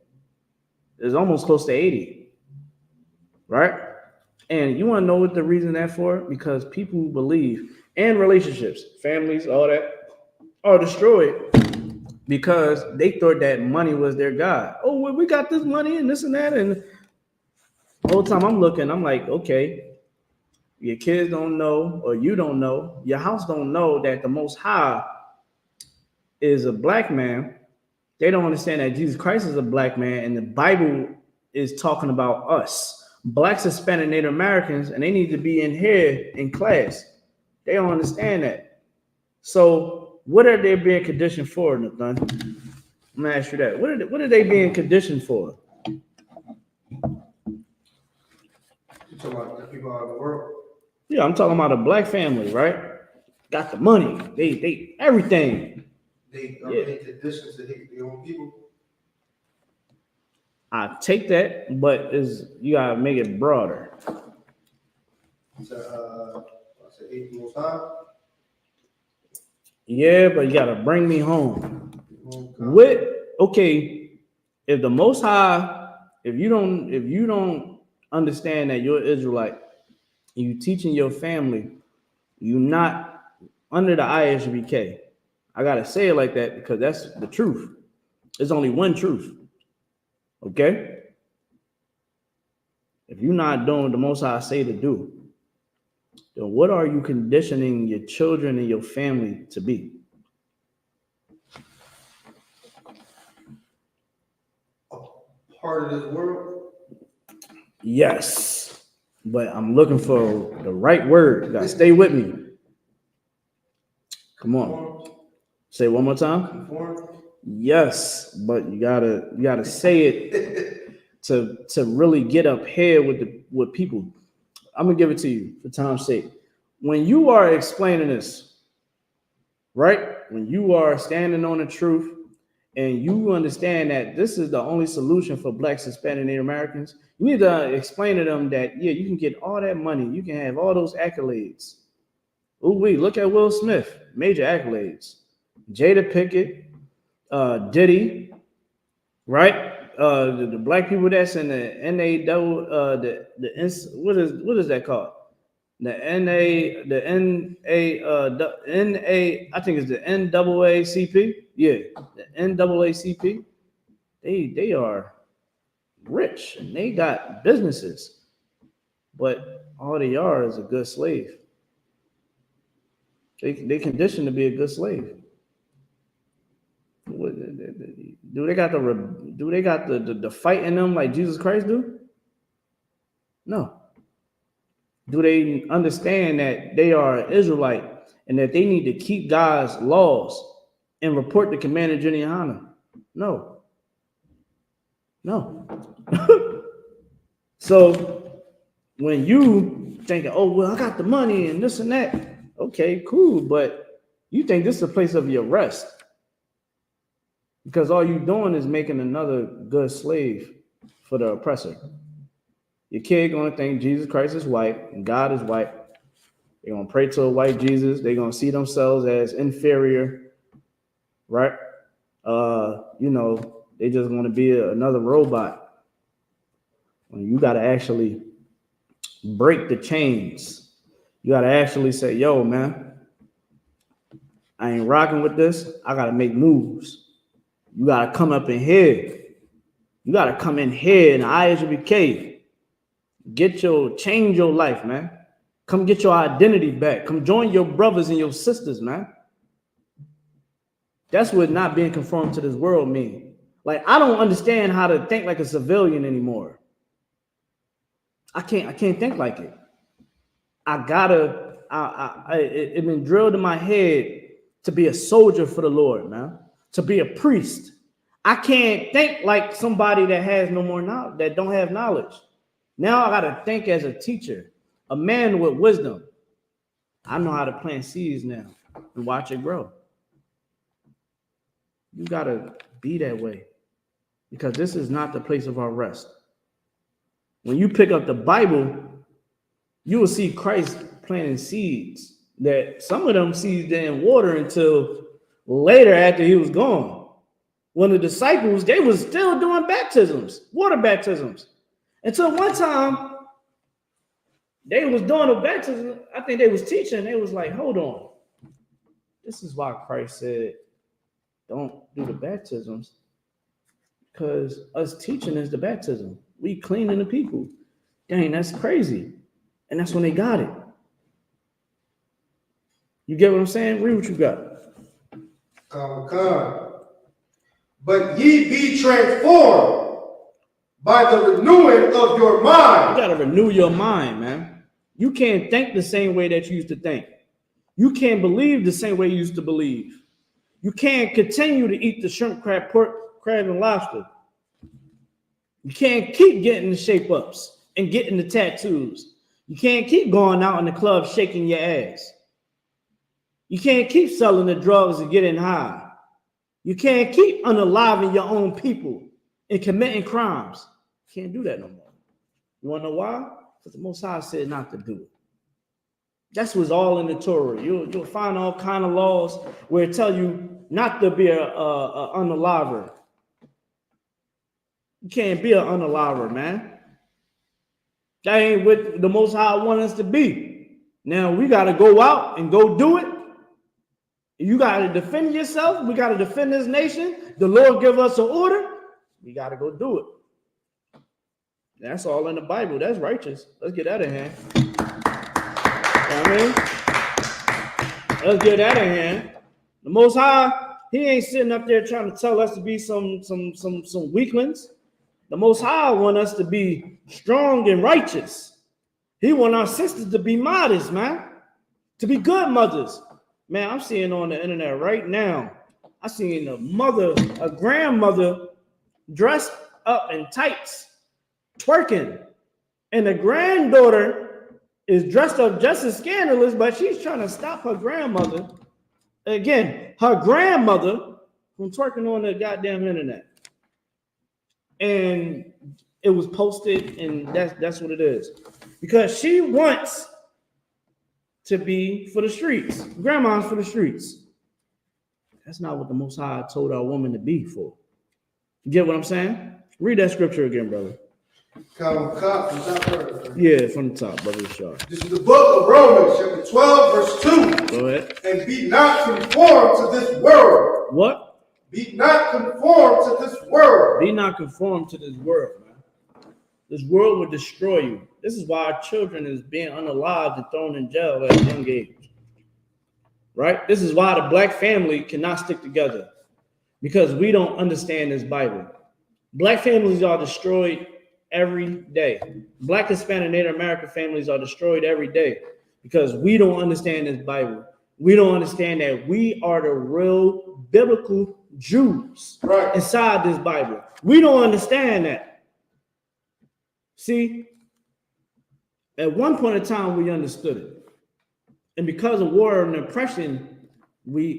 It's almost close to 80, right? And you want to know what the reason that for? Because people believe, and relationships, families, all that, are destroyed because they thought that money was their God. Oh, well, we got this money and this and that. And the whole time I'm looking, I'm like, okay, your kids don't know, or you don't know, your house don't know that the Most High is a black man. They don't understand that Jesus Christ is a black man, and the Bible is talking about us, Blacks, Hispanic, Native Americans, and they need to be in here in class. They don't understand that. So what are they being conditioned for, Nathan? I'm gonna ask you that. What are they being conditioned for? You talking about the people out of the world? Yeah, I'm talking about a black family, right? Got the money, they everything. They conditioned to hate their own people. I take that, but you gotta make it broader. So, I said hate the Most High. Yeah, but you gotta bring me home. Okay, if the Most High, if you don't understand that you're Israelite, you teaching your family, you not under the I.S.U.P.K. I gotta say it like that because that's the truth. There's only one truth. Okay? If you're not doing what the Most High say to do, then what are you conditioning your children and your family to be? Part of this world? Yes. But I'm looking for the right word. You gotta stay with me. Come on. Say it one more time. Conform? Yes, but you gotta say it to really get up here with people. I'm gonna give it to you for time's sake. When you are explaining this, right? When you are standing on the truth and you understand that this is the only solution for Blacks, Hispanic, Native Americans, you need to explain to them that, yeah, you can get all that money. You can have all those accolades. Ooh, look at Will Smith, major accolades. Jada Pinkett, Diddy, right? The black people that's in the NA, what is that called? The I think it's the NAACP. Yeah, the NAACP. They are rich and they got businesses, but all they are is a good slave. They conditioned to be a good slave. Do they got the fight in them like Jesus Christ do? No. Do they understand that they are an Israelite and that they need to keep God's laws and report the command of GEN.YAHANNA? No. So when you thinking, oh, well, I got the money and this and that, okay, cool, but you think this is a place of your rest because all you're doing is making another good slave for the oppressor. Your kid gonna think Jesus Christ is white and God is white. They're gonna pray to a white Jesus. They're gonna see themselves as inferior, right? They just want to be another robot. When you gotta actually break the chains. You gotta actually say, yo, man, I ain't rocking with this. I gotta make moves. You gotta come up in here. You gotta come in here in the I.S.U.P.K. Change your life, man. Come get your identity back. Come join your brothers and your sisters, man. That's what not being conformed to this world means. Like, I don't understand how to think like a civilian anymore. I can't think like it. It's been drilled in my head to be a soldier for the Lord, man. To be a priest. I can't think like somebody that has no more knowledge, that don't have knowledge. Now I gotta think as a teacher, a man with wisdom. I know how to plant seeds now and watch it grow. You gotta be that way because this is not the place of our rest. When you pick up the Bible, you will see Christ planting seeds that some of them seeds didn't water until later after he was gone. When the disciples, they was still doing baptisms, water baptisms. Until one time, they was doing a baptism. I think they was teaching. They was like, hold on. This is why Christ said, don't do the baptisms. Because us teaching is the baptism. We cleaning the people. Dang, that's crazy. And that's when they got it. You get what I'm saying? Read what you got. But ye be transformed by the renewing of your mind. You got to renew your mind, man. You can't think the same way that you used to think. You can't believe the same way you used to believe. You can't continue to eat the shrimp, crab, pork, crab, and lobster. You can't keep getting the shape-ups and getting the tattoos. You can't keep going out in the club shaking your ass. You can't keep selling the drugs and getting high. You can't keep unaliving your own people and committing crimes. You can't do that no more. You want to know why? Because the Most High said not to do it. That's what's all in the Torah. You'll find all kind of laws where it tell you not to be a unaliver. You can't be an unaliver, man. That ain't what the Most High wants us to be. Now we got to go out and go do it. You got to defend yourself. We got to defend this nation. The Lord give us an order. We got to go do it. That's all in the Bible. That's righteous. Let's get that in hand. You know what I mean? Let's get that in hand. The Most High, he ain't sitting up there trying to tell us to be some weaklings. The Most High want us to be strong and righteous. He want our sisters to be modest, man. To be good mothers. Man, I'm seeing on the internet right now, I seen a grandmother dressed up in tights, twerking. And the granddaughter is dressed up just as scandalous, but she's trying to stop her grandmother, again, her grandmother, from twerking on the goddamn internet. And it was posted, and that's what it is. Because she wants to be for the streets. Grandma's for the streets. That's not what the Most High told our woman to be for. You get what I'm saying? Read that scripture again, brother. Yeah, from the top, brother. Sure. This is the book of Romans, chapter 12, verse 2. Go ahead. And be not conformed to this world. What? Be not conformed to this world. Be not conformed to this world, man. This world will destroy you. This is why our children is being unalived and thrown in jail at a young age. Right? This is why the black family cannot stick together. Because we don't understand this Bible. Black families are destroyed every day. Black, Hispanic, Native American families are destroyed every day because we don't understand this Bible. We don't understand that we are the real biblical Jews inside this Bible. We don't understand that. See, at one point in time, we understood it. And because of war and oppression,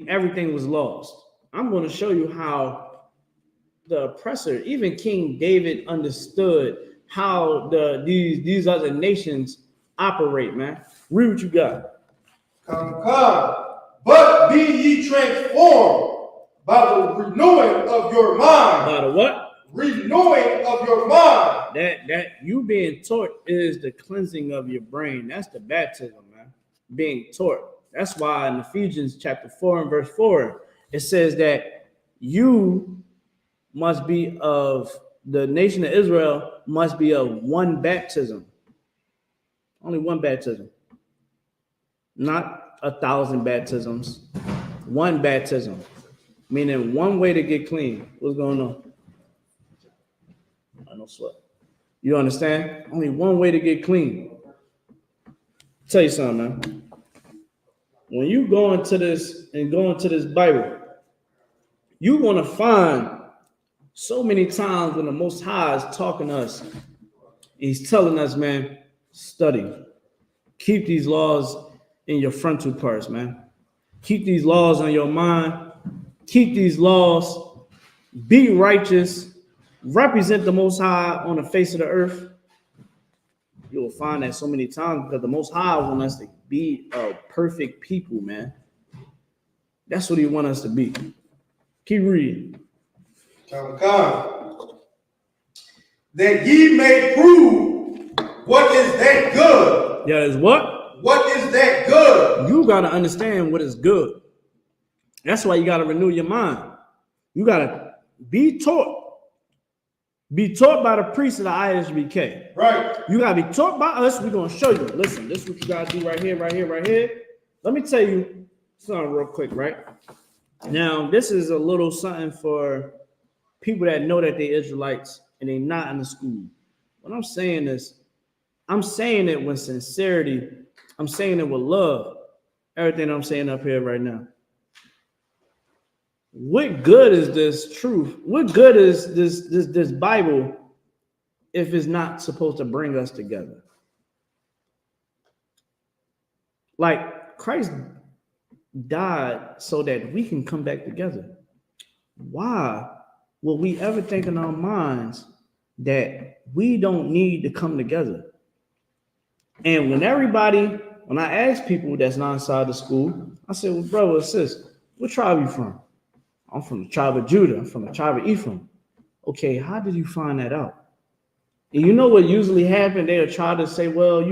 everything was lost. I'm going to show you how the oppressor, even King David, understood how these other nations operate, man. Read what you got. But be ye transformed by the renewing of your mind. By the what? Renewing of your mind. That you being taught is the cleansing of your brain. That's the baptism, man. Being taught. That's why in Ephesians chapter 4 and verse 4, it says that you must be of the nation of Israel must be of one baptism. Only one baptism. Not 1,000 baptisms. One baptism. Meaning one way to get clean. What's going on? I don't sweat. You understand? Only one way to get clean. I'll tell you something, man. When you go into this Bible, you're going to find so many times when the Most High is talking to us, he's telling us, man, study. Keep these laws in your frontal parts, man. Keep these laws on your mind. Keep these laws. Be righteous. Represent the Most High on the face of the earth. You will find that so many times because the Most High wants us to be a perfect people, man. That's what he wants us to be. Keep reading. That ye may prove what is that good. Yeah, is what? What is that good? You got to understand what is good. That's why you got to renew your mind. You got to be taught. Be taught by the priest of the I.S.U.P.K. Right. You got to be taught by us. We're going to show you. Listen, this is what you got to do right here, right here, right here. Let me tell you something real quick, right? Now, this is a little something for people that know that they're Israelites and they're not in the school. What I'm saying is, I'm saying it with sincerity. I'm saying it with love. Everything I'm saying up here right now. What good is this truth? What good is this Bible if it's not supposed to bring us together? Like Christ died so that we can come back together. Why will we ever think in our minds that we don't need to come together? And when I ask people that's not inside the school, I say, well, brother or sis, what tribe are you from? I'm from the tribe of Judah. I'm from the tribe of Ephraim. Okay, how did you find that out? And you know what usually happens? They'll try to say, well,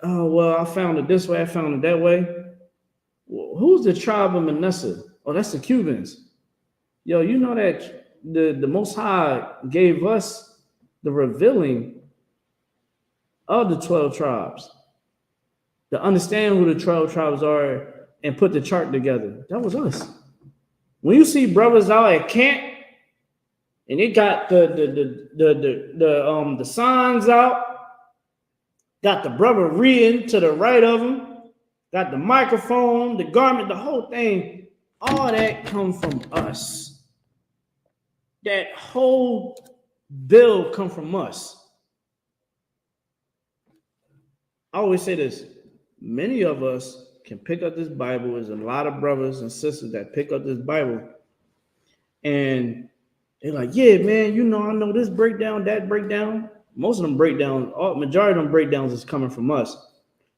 I found it this way, I found it that way. who's the tribe of Manasseh? Oh, that's the Cubans. Yo, you know that the Most High gave us the revealing of the 12 tribes, to understand who the 12 tribes are and put the chart together. That was us. When you see brothers out at camp and they got the signs out, got the brother reading to the right of them, got the microphone, the garment, the whole thing, all that come from us. That whole bill come from us. I always say this. Many of us can pick up this Bible. There's a lot of brothers and sisters that pick up this Bible and they're like, yeah, man, you know, I know this breakdown, that breakdown. Most of them breakdowns, majority of them breakdowns is coming from us.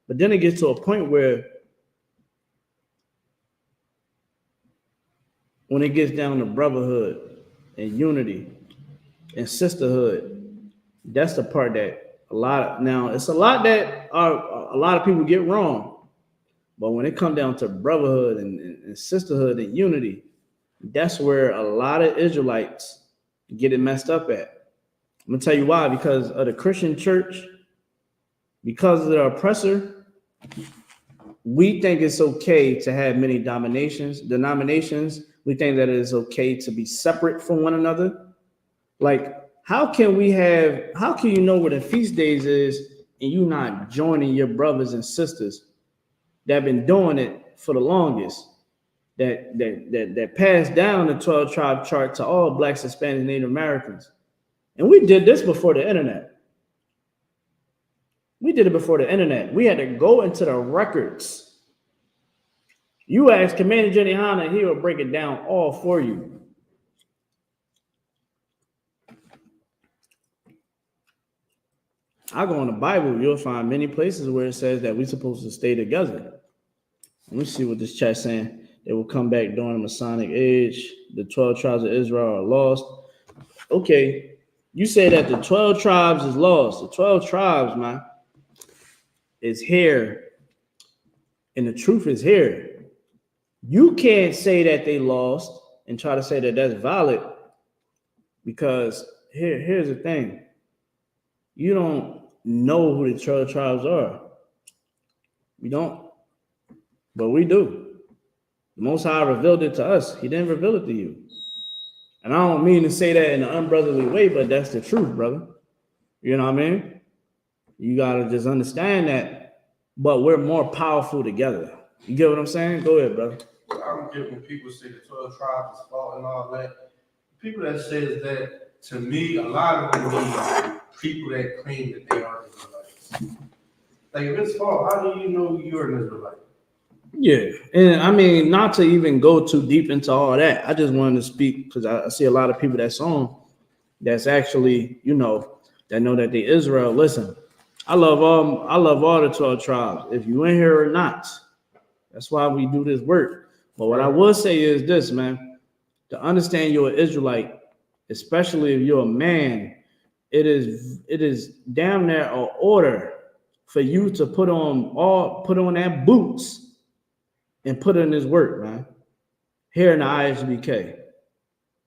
But then it gets to a point where when it gets down to brotherhood and unity and sisterhood, that's the part that a lot of people get wrong. But when it comes down to brotherhood and sisterhood and unity, that's where a lot of Israelites get it messed up at. I'm gonna tell you why. Because of the Christian church, because of the oppressor, we think it's okay to have many denominations. We think that it is okay to be separate from one another. Like, how can you know what the feast days is and you not joining your brothers and sisters that have been doing it for the longest, that passed down the 12 tribe chart to all Blacks, Hispanics, Native Americans? And we did this before the internet. We did it before the internet. We had to go into the records. You ask Commander GEN.YAHANNA, he will break it down all for you. I go in the Bible, you'll find many places where it says that we're supposed to stay together. Let me see what this chat's saying. They will come back during the Masonic age. The 12 tribes of Israel are lost. Okay, you say that the 12 tribes is lost. The 12 tribes, man, is here. And the truth is here. You can't say that they lost and try to say that that's valid, because here's the thing. You don't know who the 12 tribes are. We don't. But we do. The Most High revealed it to us. He didn't reveal it to you. And I don't mean to say that in an unbrotherly way, but that's the truth, brother. You know what I mean? You got to just understand that. But we're more powerful together. You get what I'm saying? Go ahead, brother. Well, I don't get when people say the 12 tribes is fault and all that. People that says that, to me, a lot of them mean people that claim that they are Israelites. Like, if it's fault, how do you know you're an Israelite? Yeah, and I mean, not to even go too deep into all that. I just wanted to speak because I see a lot of people that's on that's actually, you know, that know that they Israel. Listen, I love all the 12 tribes. If you in here or not, that's why we do this work. But what I will say is this, man, to understand you're an Israelite, especially if you're a man, it is damn near an order for you to put on that boots and put in this work, man. Here in the I.S.U.P.K.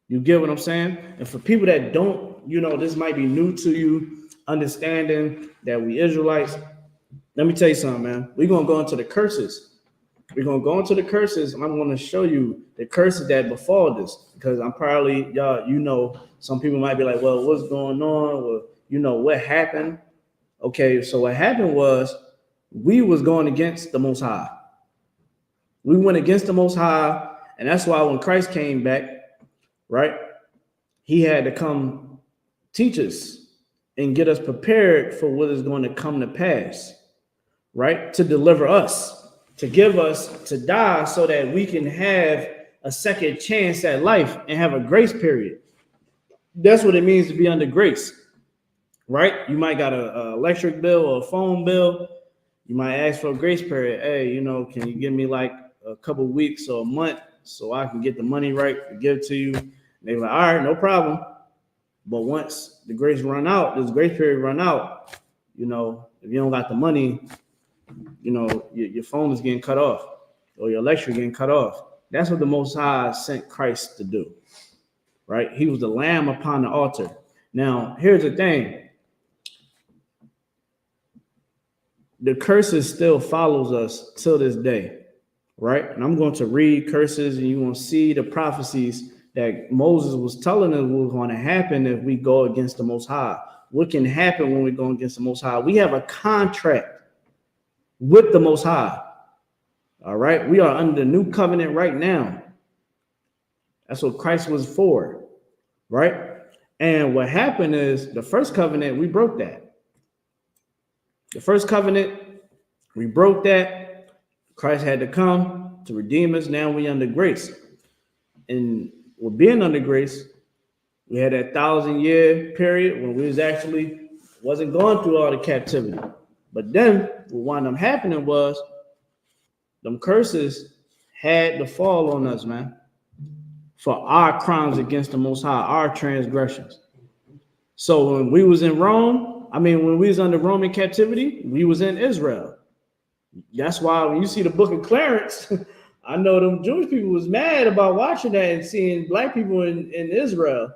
You get what I'm saying? And for people that don't, you know, this might be new to you, understanding that we Israelites. Let me tell you something, man. We're going to go into the curses. We're going to go into the curses, and I'm going to show you the curses that befall this, because I'm probably, y'all, you know, some people might be like, well, what's going on? Well, you know, what happened? Okay, so what happened was we was going against the Most High. We went against the Most High, and that's why when Christ came back, right, he had to come teach us and get us prepared for what is going to come to pass, right, to deliver us, to give us, to die so that we can have a second chance at life and have a grace period. That's what it means to be under grace, right? You might got an electric bill or a phone bill. You might ask for a grace period. Hey, you know, can you give me like a couple weeks or a month so I can get the money right to give to you? And they're like, all right, no problem. But once the grace run out, this grace period run out, you know, if you don't got the money, you know, your phone is getting cut off. or your electric getting cut off. That's what the Most High sent Christ to do, right? He was the lamb upon the altar. Now, here's the thing. The curses still follows us till this day, right? And I'm going to read curses, and you're going to see the prophecies that Moses was telling us was going to happen if we go against the Most High. What can happen when we go against the Most High? We have a contract with the Most High. All right, we are under the new covenant right now. That's what Christ was for, right? And what happened is the first covenant, we broke that. The first covenant, we broke that. Christ had to come to redeem us. Now we under grace. And with being under grace, we had that 1,000-year period when we wasn't going through all the captivity. But then what wound up happening was them curses had to fall on us, man, for our crimes against the Most High, our transgressions. So when we was in Rome, when we was under Roman captivity, we was in Israel. That's why when you see the Book of Clarence, I know them Jewish people was mad about watching that and seeing black people in Israel,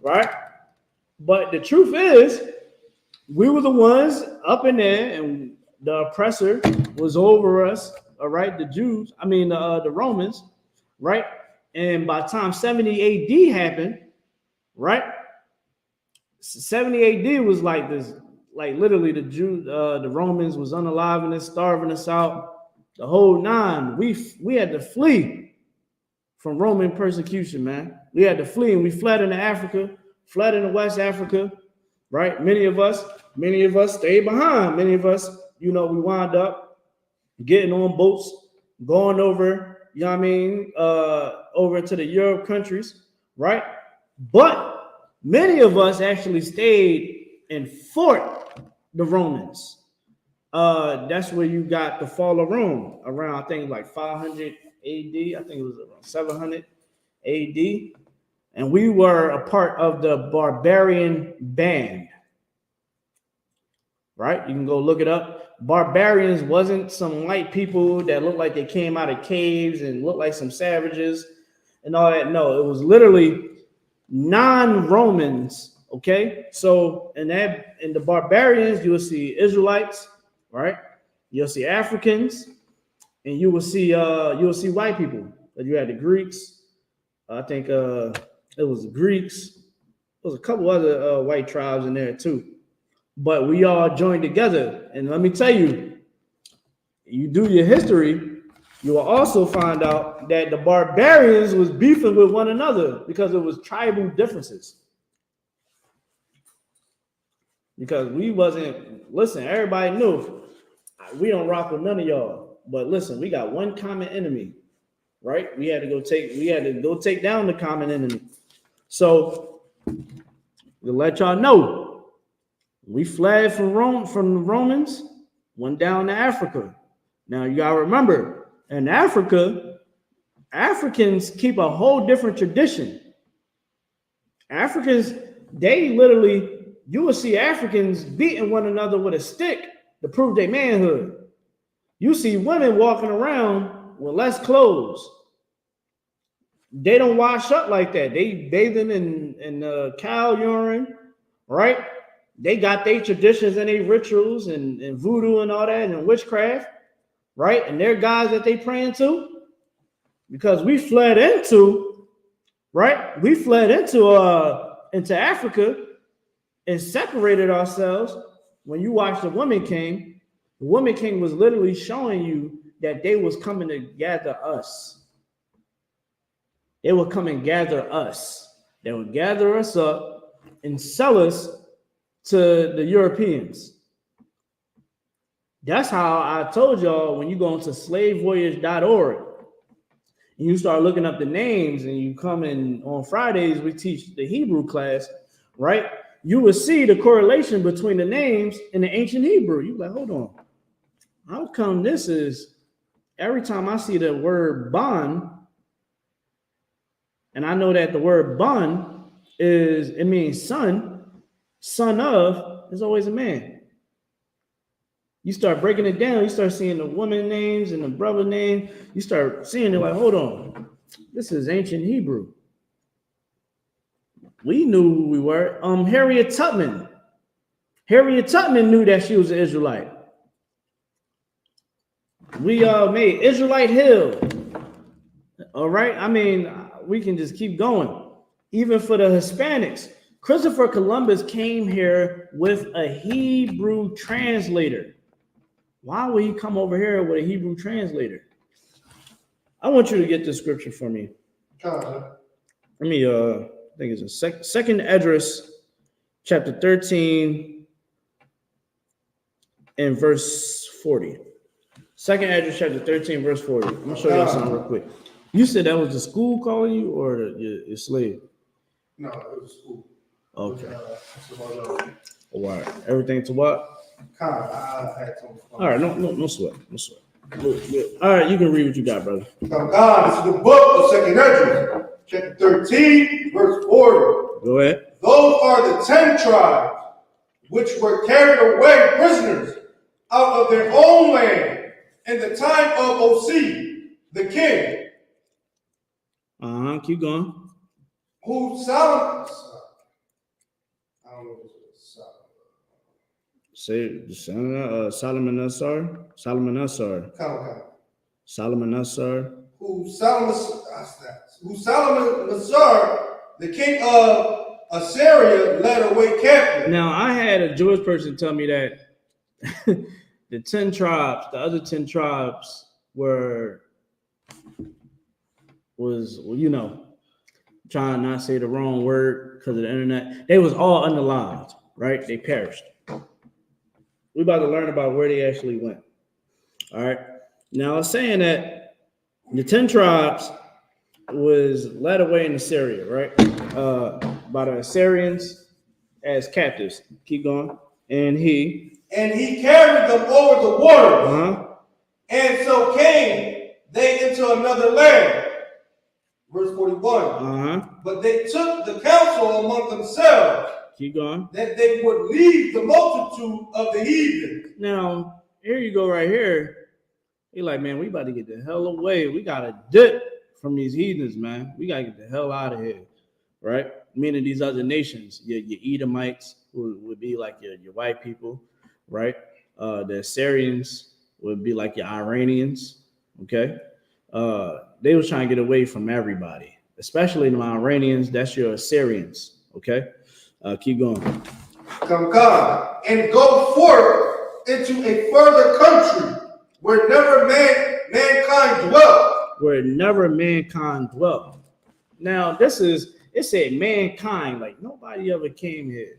right? But the truth is, we were the ones up in there, and the oppressor was over us, all right? The Jews, the Romans, right? And by the time 70 AD happened, right? 70 AD was like this, like literally the Jews, the Romans was unaliving us, starving us out. The whole nine, we had to flee from Roman persecution, man. We had to flee, and we fled into Africa, fled into West Africa, right? Many of us stayed behind. Many of us, we wound up getting on boats, going over, over into the Europe countries, right? But many of us actually stayed and fought the Romans. That's where you got the fall of Rome around, I think, like 500 AD. I think it was around 700 AD. And we were a part of the barbarian band, right? You can go look it up. Barbarians wasn't some white people that looked like they came out of caves and looked like some savages and all that. No, it was literally non-Romans, okay? So in the barbarians, you will see Israelites, right? You'll see Africans, and you will see white people. You had the Greeks. I think it was the Greeks. There was a couple other white tribes in there too. But we all joined together. And let me tell you, you do your history, you will also find out that the barbarians was beefing with one another because it was tribal differences. Because everybody knew we don't rock with none of y'all. But listen, we got one common enemy, right? We had to go take down the common enemy. So to let y'all know, we fled from the Romans, went down to Africa. Now you gotta remember, in Africa, Africans keep a whole different tradition. Africans, you will see Africans beating one another with a stick to prove their manhood. You see women walking around with less clothes. They don't wash up like that. They bathing in cow urine, right? They got their traditions and their rituals and voodoo and all that and witchcraft, right? And their gods that they praying to, because we fled into, right? We fled into Africa and separated ourselves. When you watch the Woman King was literally showing you that they was coming to gather us. They would come and gather us. They would gather us up and sell us to the Europeans. That's how I told y'all, when you go into slavevoyage.org and you start looking up the names, and you come in on Fridays, we teach the Hebrew class, right? You will see the correlation between the names in the ancient Hebrew. You're like, hold on. How come this is, every time I see the word ban, and I know that the word ban it means son of is always a man. You start breaking it down, you start seeing the woman names and the brother name. You start seeing it like, hold on, this is ancient Hebrew. We knew who we were. Harriet Tubman. Harriet Tubman knew that she was an Israelite. We made Israelite Hill. All right. I mean, we can just keep going. Even for the Hispanics, Christopher Columbus came here with a Hebrew translator. Why would he come over here with a Hebrew translator? I want you to get this scripture for me. Let me I think it's a second Esdras, chapter 13 and verse 40. Second Esdras, chapter 13, verse 40. I'm gonna show y'all something real quick. You said that was the school calling you or your slave? No, it was school. Okay. All right. Everything to what? I had some. All right. No sweat. All right. You can read what you got, brother. God, this is the book of Second Esdras, chapter 13, verse 40. Go ahead. Those are the 10 tribes which were carried away prisoners out of their own land in the time of O.C., the king. Keep going. Who Solomon? I don't know if it's Say Solomon Assar. Who Solomon Assar, the king of Assyria, led away captive. Now, I had a Jewish person tell me that the 10 tribes, the other 10 tribes was trying not to say the wrong word because of the internet. They was all unalive, right? They perished. We about to learn about where they actually went. All right. Now, it's saying that the 10 tribes was led away in Assyria, right? By the Assyrians as captives. Keep going. And he carried them over the waters. And so came they into another land. Verse 41. But they took the counsel among themselves. Keep going. That they would leave the multitude of the heathen. Now, here you go right here. He like, man, we about to get the hell away. We got to dip from these heathens, man. We got to get the hell out of here, right? Meaning these other nations, your Edomites would be like your white people, right? The Assyrians would be like your Iranians, okay? They was trying to get away from everybody, especially the Iranians. That's your Assyrians, okay? Keep going. Come God and go forth into a further country where never mankind dwelt. Where never mankind dwelt. Now it said mankind, like nobody ever came here.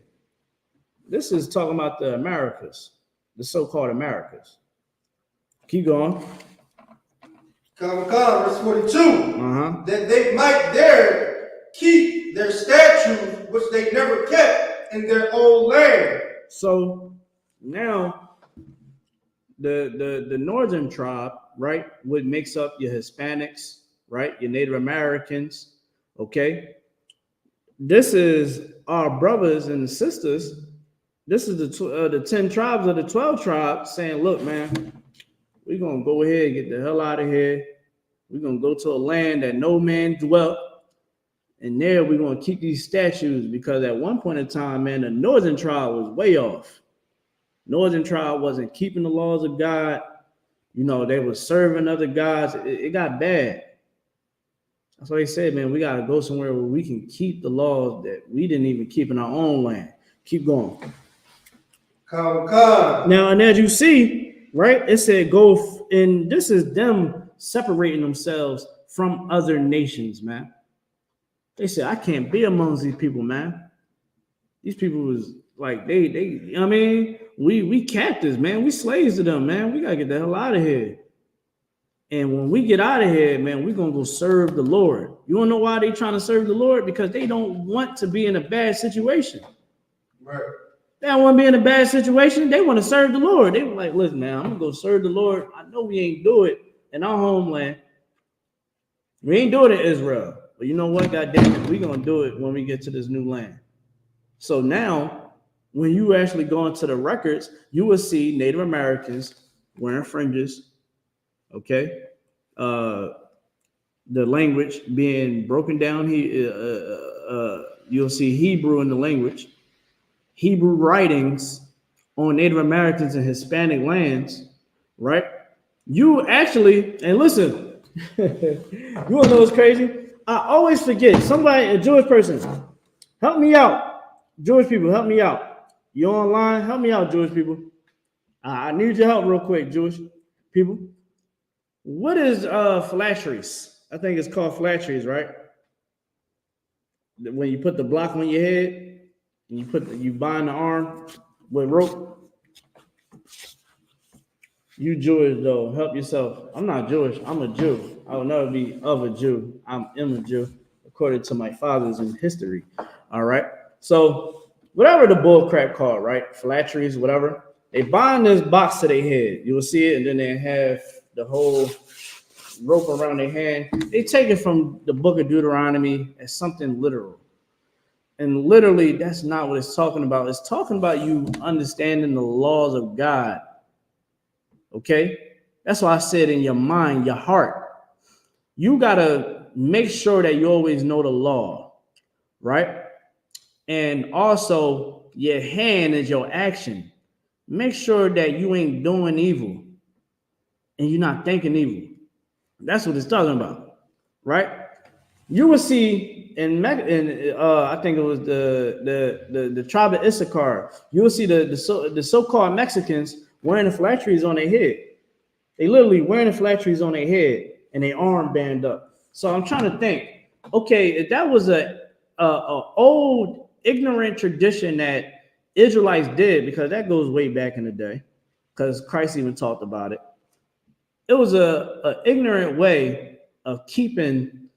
This is talking about the Americas, the so-called Americas. Keep going. Come, verse 42. That they might there keep their statues, which they never kept in their own land. So now the northern tribe, right, would makes up your Hispanics, right, your Native Americans, okay? This is our brothers and sisters. This is the 10 tribes of the 12 tribes saying, look, man, we're going to go ahead and get the hell out of here. We're going to go to a land that no man dwelt. And there we're going to keep these statues because at one point in time, man, the northern tribe was way off. Northern tribe wasn't keeping the laws of God. You know, they were serving other gods. It got bad. That's why they said, man, we got to go somewhere where we can keep the laws that we didn't even keep in our own land. Keep going. Come. Now, and as you see, right, it said go, and this is them separating themselves from other nations, man. They said, I can't be amongst these people, man. These people was like, I mean, we captives, man. We slaves to them, man. We got to get the hell out of here. And when we get out of here, man, we're going to go serve the Lord. You want to know why they trying to serve the Lord? Because they don't want to be in a bad situation. Right. They don't want to be in a bad situation. They want to serve the Lord. They were like, listen, man, I'm going to go serve the Lord. I know we ain't do it in our homeland. We ain't do it in Israel. But you know what? God damn it, we're going to do it when we get to this new land. So now when you actually go into the records, you will see Native Americans wearing fringes. Okay, the language being broken down. You'll see Hebrew in the language, Hebrew writings on Native Americans and Hispanic lands, right? You actually, and listen, you wanna know what's crazy? I always forget somebody, a Jewish person, help me out. Jewish people, help me out. You online? Help me out, Jewish people. I need your help real quick, Jewish people. What is phylacteries? I think it's called phylacteries, right? When you put the block on your head and you bind the arm with rope. You Jewish though, help yourself. I'm not Jewish, I'm a Jew. I will never be of a Jew. I am a Jew, according to my fathers in history. All right. So whatever the bull crap called, right? Phylacteries, whatever. They bind this box to their head. You will see it, and then they have the whole rope around their hand. They take it from the book of Deuteronomy as something literal. And literally, that's not what it's talking about. It's talking about you understanding the laws of God. Okay? That's why I said in your mind, your heart. You got to make sure that you always know the law, right? And also, your hand is your action. Make sure that you ain't doing evil and you're not thinking evil. That's what it's talking about, right? You will see I think it was the tribe of Isupk. You will see the so-called Mexicans wearing the phylacteries on their head. They literally wearing the phylacteries on their head and their arm band up. So I'm trying to think. Okay, if that was a old ignorant tradition that Israelites did, because that goes way back in the day, because Christ even talked about it. It was a ignorant way of keeping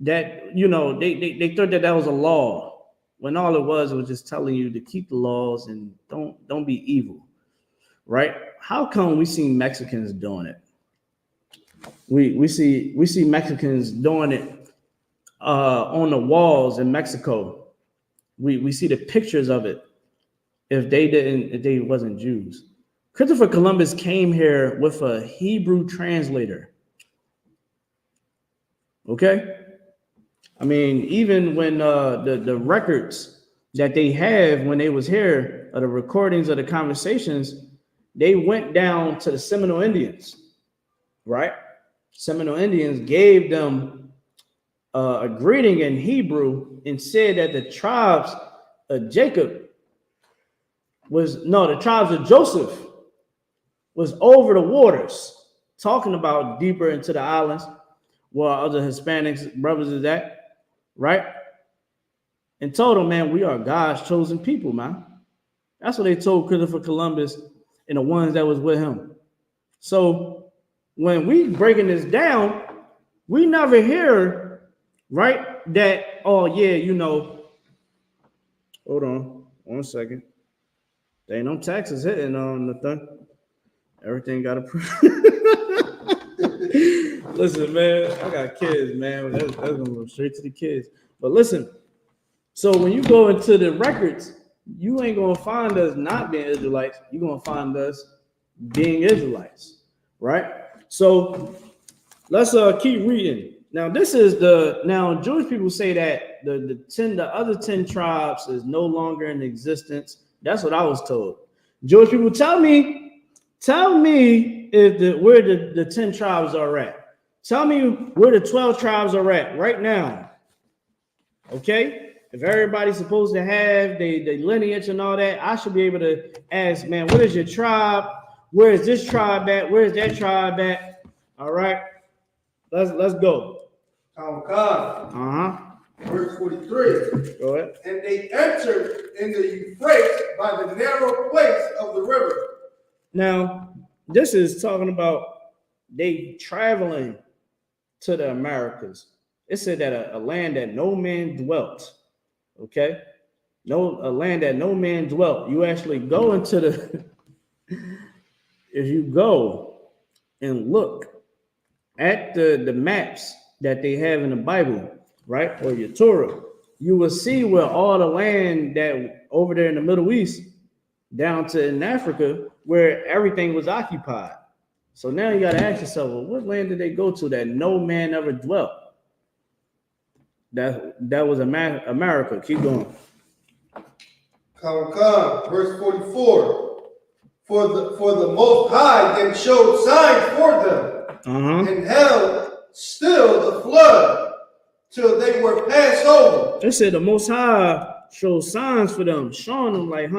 that, you know, they thought that was a law, when all it was just telling you to keep the laws and don't be evil, right? How come we see Mexicans doing it? We see Mexicans doing it on the walls in Mexico. We see the pictures of it. If they wasn't Jews. Christopher Columbus came here with a Hebrew translator. Okay? I mean, even when the records that they have when they was here, the recordings of the conversations, they went down to the Seminole Indians, right? Seminole Indians gave them a greeting in Hebrew and said that the tribes of the tribes of Joseph was over the waters, talking about deeper into the islands where other Hispanics brothers is at, right? And told them, man, we are God's chosen people, man. That's what they told Christopher Columbus and the ones that was with him. So when we breaking this down, we never hear, right, that, oh yeah, you know, hold on 1 second. There ain't no taxes hitting on the thing. Everything got approved. Listen, man, I got kids, man. That's gonna go straight to the kids. But listen, so when you go into the records, you ain't gonna find us not being Israelites. You're gonna find us being Israelites, right? So let's keep reading. Now, this is Jewish people say that the other 10 tribes is no longer in existence. That's what I was told. Jewish people, tell me if where the 10 tribes are at. Tell me where the 12 tribes are at right now. Okay? If everybody's supposed to have the lineage and all that, I should be able to ask, man, what is your tribe? Where is this tribe at? Where is that tribe at? All right. Let's go. Verse 43. Go ahead. And they entered in the Euphrates by the narrow place of the river. Now, this is talking about they traveling to the Americas. It said that a land that no man dwelt. Okay? A land that no man dwelt. You actually go into the if you go and look at the maps that they have in the Bible, right, or your Torah, you will see where all the land that over there in the Middle East down to in Africa where everything was occupied. So now you got to ask yourself, well, what land did they go to that no man ever dwelt? That was America. Keep going. Verse 44. For the Most High then showed signs for them, and held still the flood till they were passed over. They said the Most High showed signs for them, showing them like,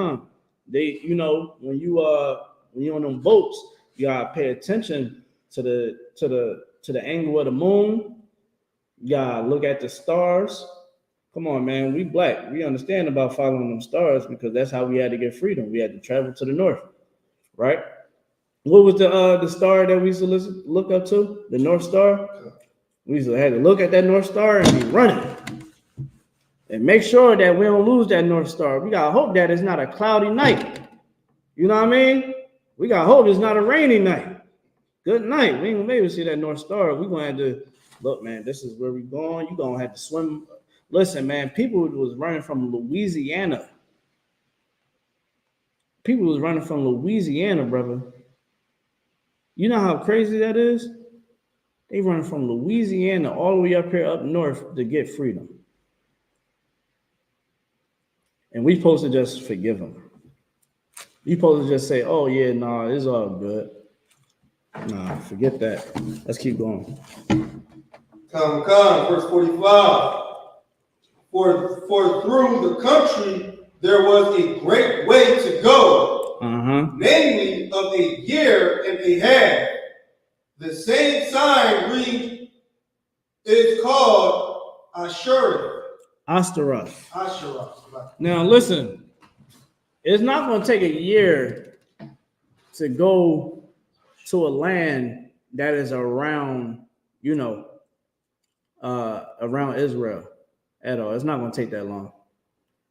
they, you know, when you on them boats, you gotta pay attention to the angle of the moon. You gotta look at the stars. Come on, man, we black. We understand about following them stars because that's how we had to get freedom. We had to travel to the north, right? What was the star that we used to look up to? The North Star. We used to have to look at that North Star and be running. And make sure that we don't lose that North Star. We gotta hope that it's not a cloudy night. You know what I mean? We gotta hope it's not a rainy night. Good night. We ain't gonna be able to see that North Star. We're gonna have to look, man. This is where we're going. You're gonna have to swim. Listen, man, people was running from Louisiana. People was running from Louisiana, brother. You know how crazy that is? They running from Louisiana all the way up here up north to get freedom. And we supposed to just forgive them. You supposed to just say, oh, yeah, nah, it's all good. Nah, forget that. Let's keep going. Verse 45. For through the country there was a great way to go, namely of a year and a half. The same sign read is called Ashtaroth. Ashtaroth. Now listen, it's not going to take a year to go to a land that is around, around Israel at all. It's not going to take that long.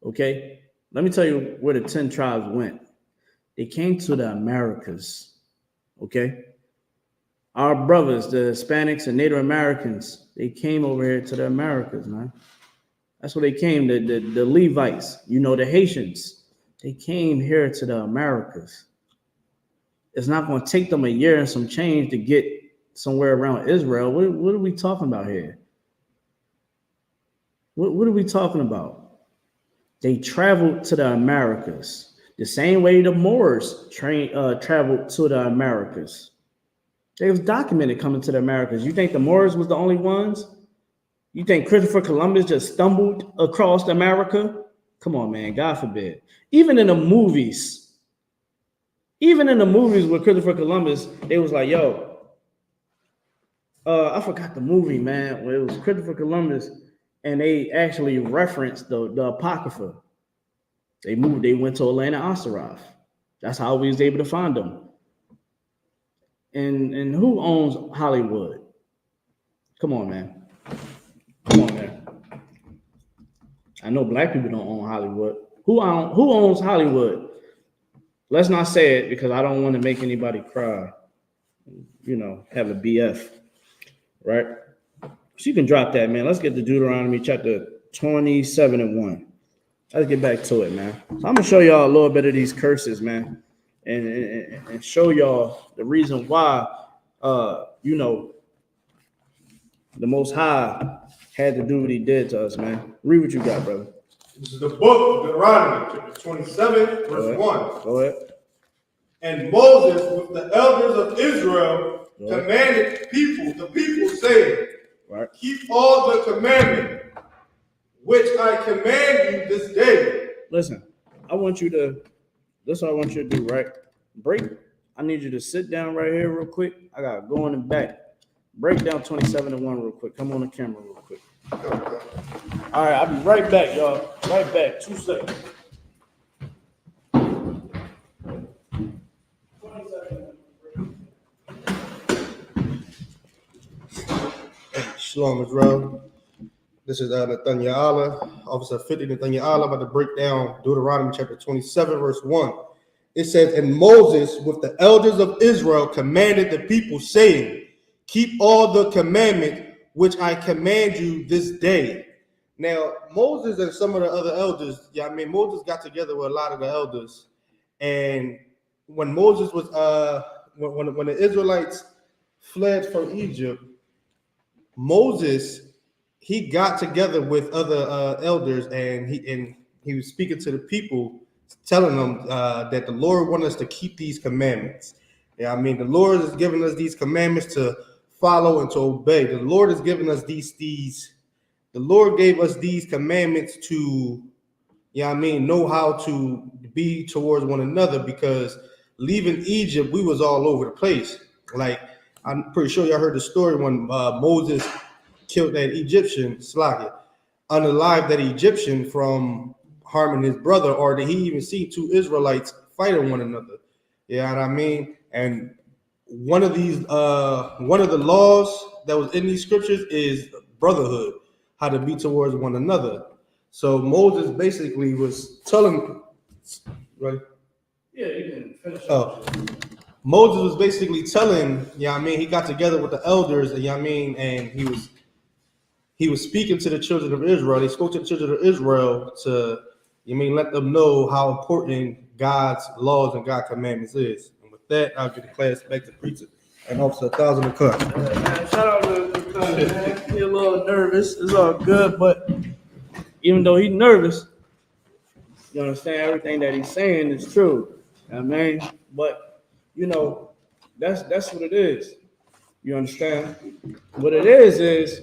Okay? Let me tell you where the 10 tribes went. They came to the Americas. Okay? Our brothers, the Hispanics and Native Americans, they came over here to the Americas, man. That's where they came, the Levites, the Haitians. They came here to the Americas. It's not going to take them a year and some change to get somewhere around Israel. What are we talking about here? What are we talking about? They traveled to the Americas the same way the Moors traveled to the Americas. They was documented coming to the Americas. You think the Moors was the only ones? You think Christopher Columbus just stumbled across America? Come on, man. God forbid. Even in the movies with Christopher Columbus, they was like, yo, I forgot the movie, man, where it was Christopher Columbus, and they actually referenced the Apocrypha. They went to Atlanta, Ashtaroth. That's how we was able to find them. And who owns Hollywood? Come on, man. I know black people don't own Hollywood. Who owns Hollywood? Let's not say it because I don't want to make anybody cry. Have a BF, right? So you can drop that, man. Let's get to Deuteronomy chapter 27 and 1. Let's get back to it, man. So I'm gonna show y'all a little bit of these curses, man, and show y'all the reason why, the Most High had to do what he did to us, man. Read what you got, brother. This is the book of Deuteronomy, chapter 27, verse 1. Go ahead. And Moses with the elders of Israel commanded the people saying, keep all the commandments which I command you this day. Listen, that's what I want you to do, right? Break. I need you to sit down right here real quick. I got to go in the back. Break down 27 and 1 real quick. Come on the camera real quick. All right, I'll be right back, y'all. Right back. 2 seconds. Shalom, Israel. This is Nathaniel Allah, Officer 50 Nathaniel Allah, about to break down Deuteronomy chapter 27, verse 1. It says, and Moses with the elders of Israel commanded the people, saying, keep all the commandments which I command you this day. Now, Moses and some of the other elders, Moses got together with a lot of the elders, And when Moses was when the Israelites fled from Egypt, Moses, he got together with other elders, and he was speaking to the people, telling them that the Lord wanted us to keep these commandments. Yeah, I mean, the Lord has given us these commandments to follow and to obey. The Lord has given us these. The Lord gave us these commandments to, know how to be towards one another, because leaving Egypt, we was all over the place. Like, I'm pretty sure y'all heard the story when Moses killed that Egyptian, unalived that Egyptian from harming his brother, or did he even see two Israelites fighting one another? You know what I mean? And one of the laws that was in these scriptures is brotherhood, how to be towards one another. So Moses basically was telling, right? Yeah, you can finish. Moses was basically telling, he got together with the elders, and he was speaking to the children of Israel. He spoke to the children of Israel to, let them know how important God's laws and God's commandments is. And with that, I'll give the class back to preacher and Officer 1,000 to cut. Shout out to the man. He's a little nervous. It's all good, but even though he's nervous, you understand everything that he's saying is true. I mean, but that's what it is. You understand? What it is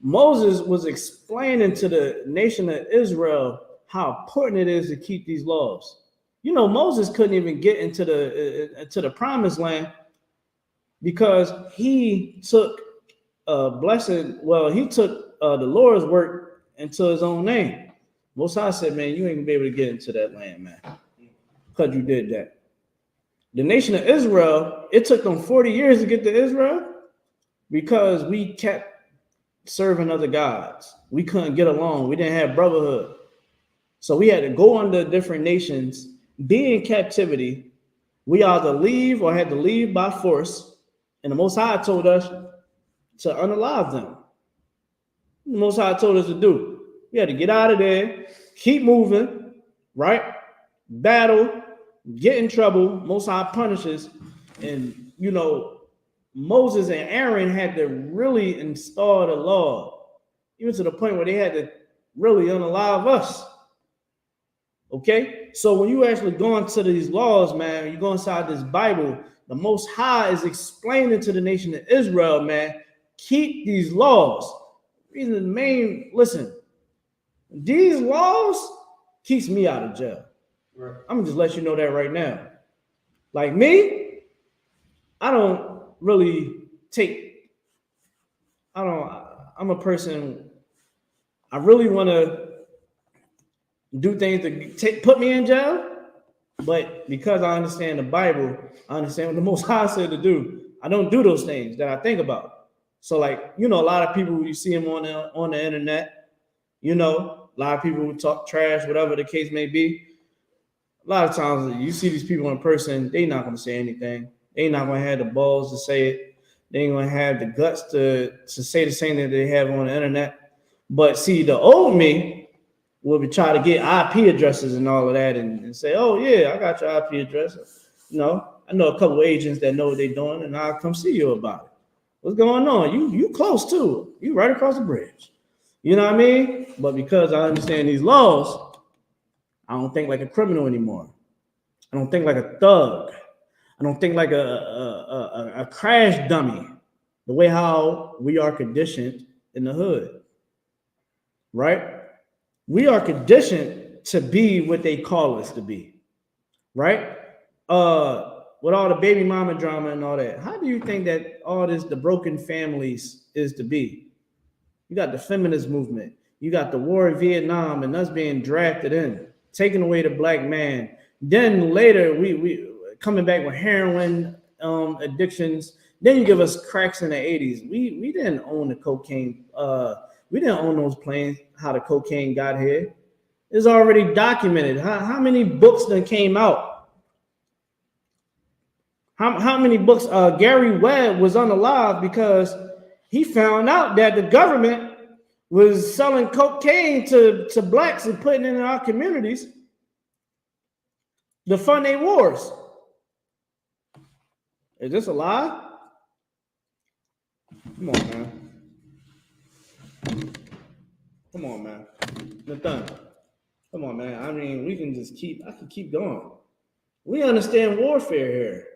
Moses was explaining to the nation of Israel how important it is to keep these laws. Moses couldn't even get into the promised land because he took he took the Lord's work into his own name. Most High said, man, you ain't gonna be able to get into that land, man, because you did that. The nation of Israel, it took them 40 years to get to Israel because we kept serving other gods. We couldn't get along. We didn't have brotherhood. So we had to go under different nations, be in captivity. We either leave or had to leave by force. And the Most High told us to unalive them. The Most High told us to do. We had to get out of there, keep moving, right? Battle, get in trouble. Most High punishes. And, Moses and Aaron had to really install the law, even to the point where they had to really unalive us. Okay? So when you actually go into these laws, man, you go inside this Bible, the Most High is explaining to the nation of Israel, man, keep these laws. Listen, these laws keeps me out of jail. Right. I'm gonna just let you know that right now. Like me, I'm a person, I really want to do things to put me in jail, but because I understand the Bible, I understand what the Most High said to do. I don't do those things that I think about. So like, a lot of people, you see them on the internet, a lot of people who talk trash, whatever the case may be. A lot of times you see these people in person, they're not going to say anything. They're not going to have the balls to say it. They ain't going to have the guts to say the same that they have on the internet. But see, the old me will be trying to get IP addresses and all of that and say, oh, yeah, I got your IP address. I know a couple of agents that know what they're doing, and I'll come see you about it. What's going on? You close to it. You right across the bridge. You know what I mean? But because I understand these laws, I don't think like a criminal anymore. I don't think like a thug. I don't think like a crash dummy, the way how we are conditioned in the hood, right? We are conditioned to be what they call us to be, right? With all the baby mama drama and all that, how do you think that all this, the broken families is to be? You got the feminist movement. You got the war in Vietnam and us being drafted in, taking away the black man. Then later we coming back with heroin addictions. Then you give us cracks in the 80s. We didn't own the cocaine. We didn't own those planes, how the cocaine got here. It's already documented. How many books then came out? How many books? Gary Webb was unalive because he found out that the government was selling cocaine to blacks and putting it in our communities. to fund their wars. Is this a lie? Come on, man. Come on, man. Nathan. Come on, man. I mean, we can just I can keep going. We understand warfare here.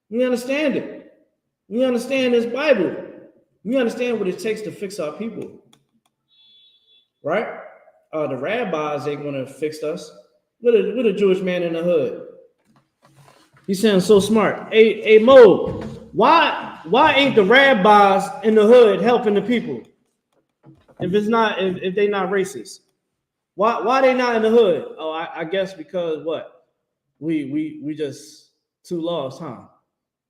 We understand it. We understand this Bible. We understand what it takes to fix our people. Right? The rabbis ain't gonna fix us. What a Jewish man in the hood. He sounds so smart. Hey, Mo, why ain't the rabbis in the hood helping the people? If they not racist, why they not in the hood? Oh, I guess because what? We just too lost, huh?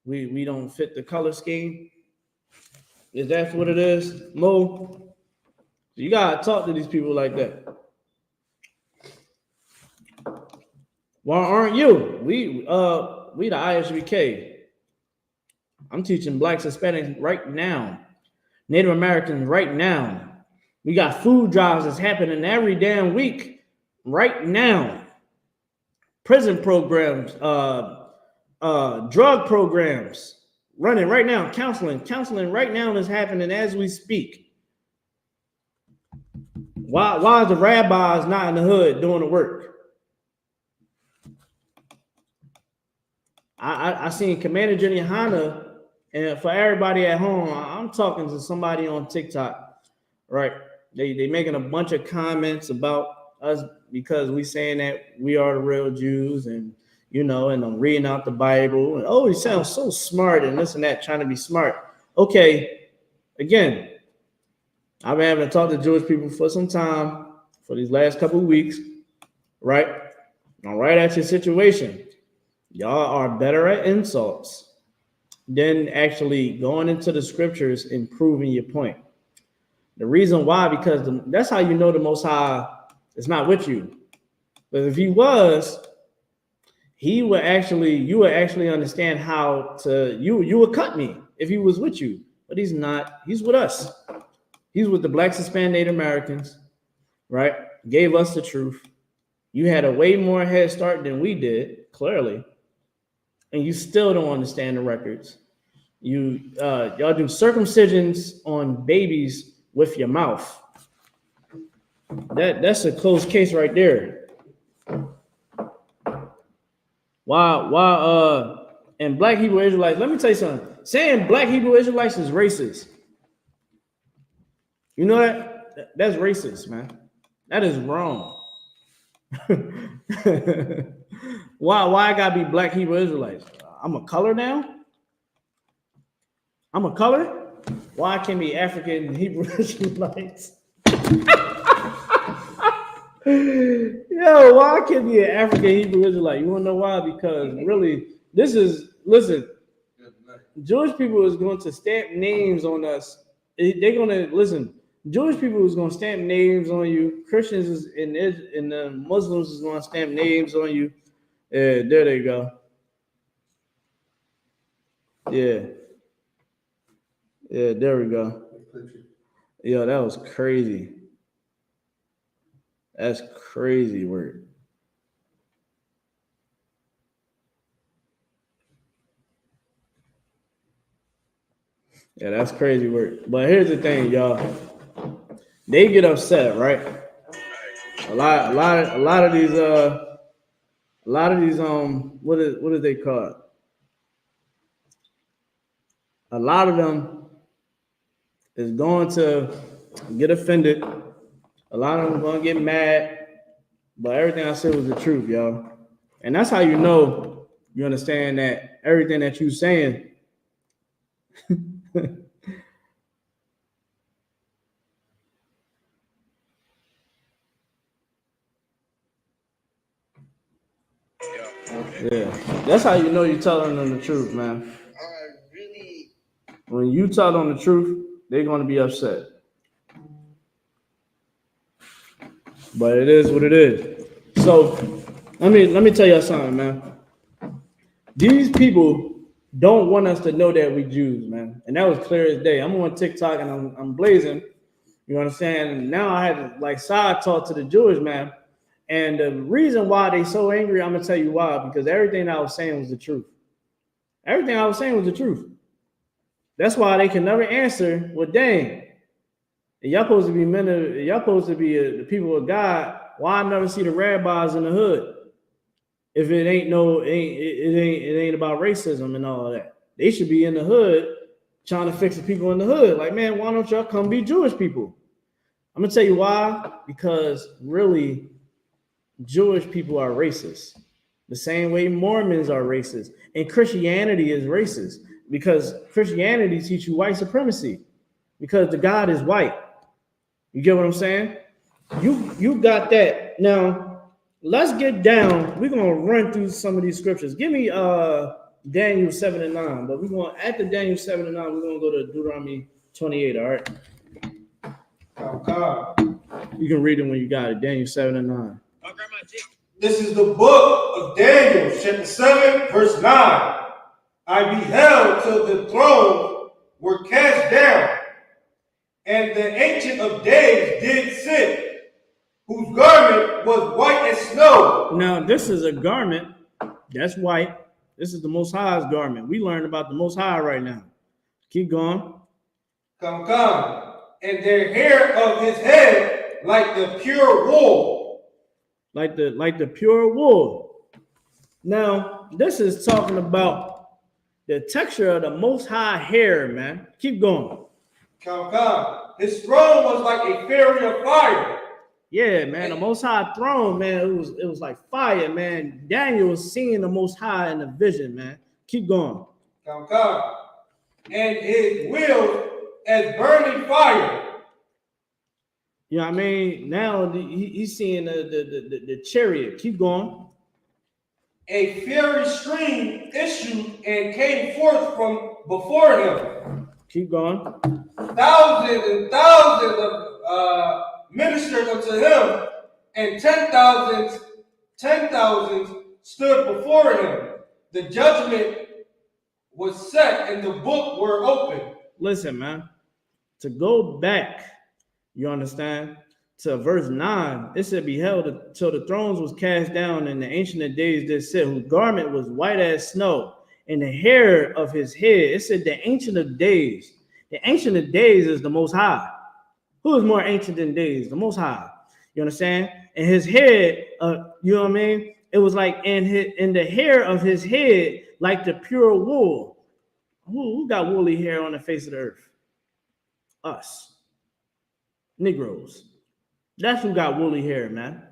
We don't fit the color scheme. Is that what it is, Mo? You gotta talk to these people like that. Why aren't you? We the I.S.U.P.K. I'm teaching blacks, Hispanics right now, Native Americans right now. We got food drives that's happening every damn week right now. Prison programs, drug programs running right now. Counseling right now is happening as we speak. Why is the rabbis not in the hood doing the work? I seen Commander GEN.YAHANNA, and for everybody at home, I'm talking to somebody on TikTok, right? They making a bunch of comments about us because we saying that we are the real Jews, and and I'm reading out the Bible, and oh, he sounds so smart and this and that, trying to be smart. Okay, again, I've been having to talk to Jewish people for some time, for these last couple of weeks, right? I'm right at your situation. Y'all are better at insults than actually going into the scriptures and proving your point. The reason why, because that's how you know the Most High is not with you. But if he was, you would actually understand how you would cut me if he was with you. But he's not. He's with us. He's with the blacks, Hispanic, Native Americans, right? Gave us the truth. You had a way more head start than we did, clearly. And you still don't understand the records. Y'all do circumcisions on babies with your mouth. That's a closed case right there. Why and black Hebrew Israelites, let me tell you something. Saying black Hebrew Israelites is racist. You know that? That's racist, man. That is wrong. Why I gotta be black Hebrew Israelites? I'm a color now? I'm a color? Why I can't be African Hebrew Israelites? Yo, why I can't be an African Hebrew Israelite? You wanna know why? Because really, listen, Jewish people is going to stamp names on us. They're gonna listen. Jewish people is gonna stamp names on you. Christians and the Muslims is gonna stamp names on you. Yeah, there they go. Yeah, there we go. Yo, that was crazy. That's crazy work. Yeah, that's crazy work. But here's the thing, y'all. They get upset, right? A lot of these what is they called? A lot of them is going to get offended. A lot of them are going to get mad. But everything I said was the truth, y'all. And that's how you know you understand that everything that you're saying. Yeah, that's how you know you're telling them the truth, man. When you tell them the truth, they're going to be upset. But it is what it is. So let me tell you something, man. These people don't want us to know that we Jews, man. And that was clear as day. I'm on TikTok and I'm blazing. You know what I'm saying? And now I had to side talk to the Jewish man. And the reason why they so angry, I'm gonna tell you why, because everything I was saying was the truth. Everything I was saying was the truth. That's why they can never answer, well, dang, y'all supposed to be men of, y'all supposed to be the people of God. Why I never see the rabbis in the hood? If it ain't it ain't about racism and all of that. They should be in the hood trying to fix the people in the hood. Like, man, why don't y'all come be Jewish people? I'm gonna tell you why. Because really, Jewish people are racist. The same way Mormons are racist. And Christianity is racist. Because Christianity teaches you white supremacy. Because the God is white. You get what I'm saying? You got that. Now, let's get down. We're gonna run through some of these scriptures. Give me Daniel 7 and 9. But we're gonna after Daniel 7 and 9, we're gonna go to Deuteronomy 28, all right? You can read it when you got it. Daniel 7 and 9. This is the book of Daniel, chapter 7, verse 9. I beheld till the thrones were cast down, and the Ancient of Days did sit, whose garment was white as snow. Now, this is a garment that's white. This is the Most High's garment. We learned about the Most High right now. Keep going. Come. And their hair of his head like the pure wool. Like the pure wool. Now, this is talking about the texture of the Most High hair, man. Keep going. Come. His throne was like a fairy of fire. Yeah, man, the Most High throne, man, it was like fire, man. Daniel was seeing the Most High in the vision, man. Keep going. Come. And his wheels as burning fire. You know what I mean? Now he's seeing the chariot. Keep going. A fiery stream issued and came forth from before him. Keep going. Thousands and thousands of ministers unto him, and 10,000 stood before him. The judgment was set, and the book were open. Listen, man. To go back, you understand, to verse 9, it said, beheld till the thrones was cast down, and the Ancient of Days did sit, whose garment was white as snow, and the hair of his head. It said the Ancient of Days. The Ancient of Days is the Most High. Who is more ancient than days? The Most High. You understand? And his head, you know what I mean? It was like in the hair of his head, like the pure wool. Who got woolly hair on the face of the earth? Us. Negroes. That's who got woolly hair, man.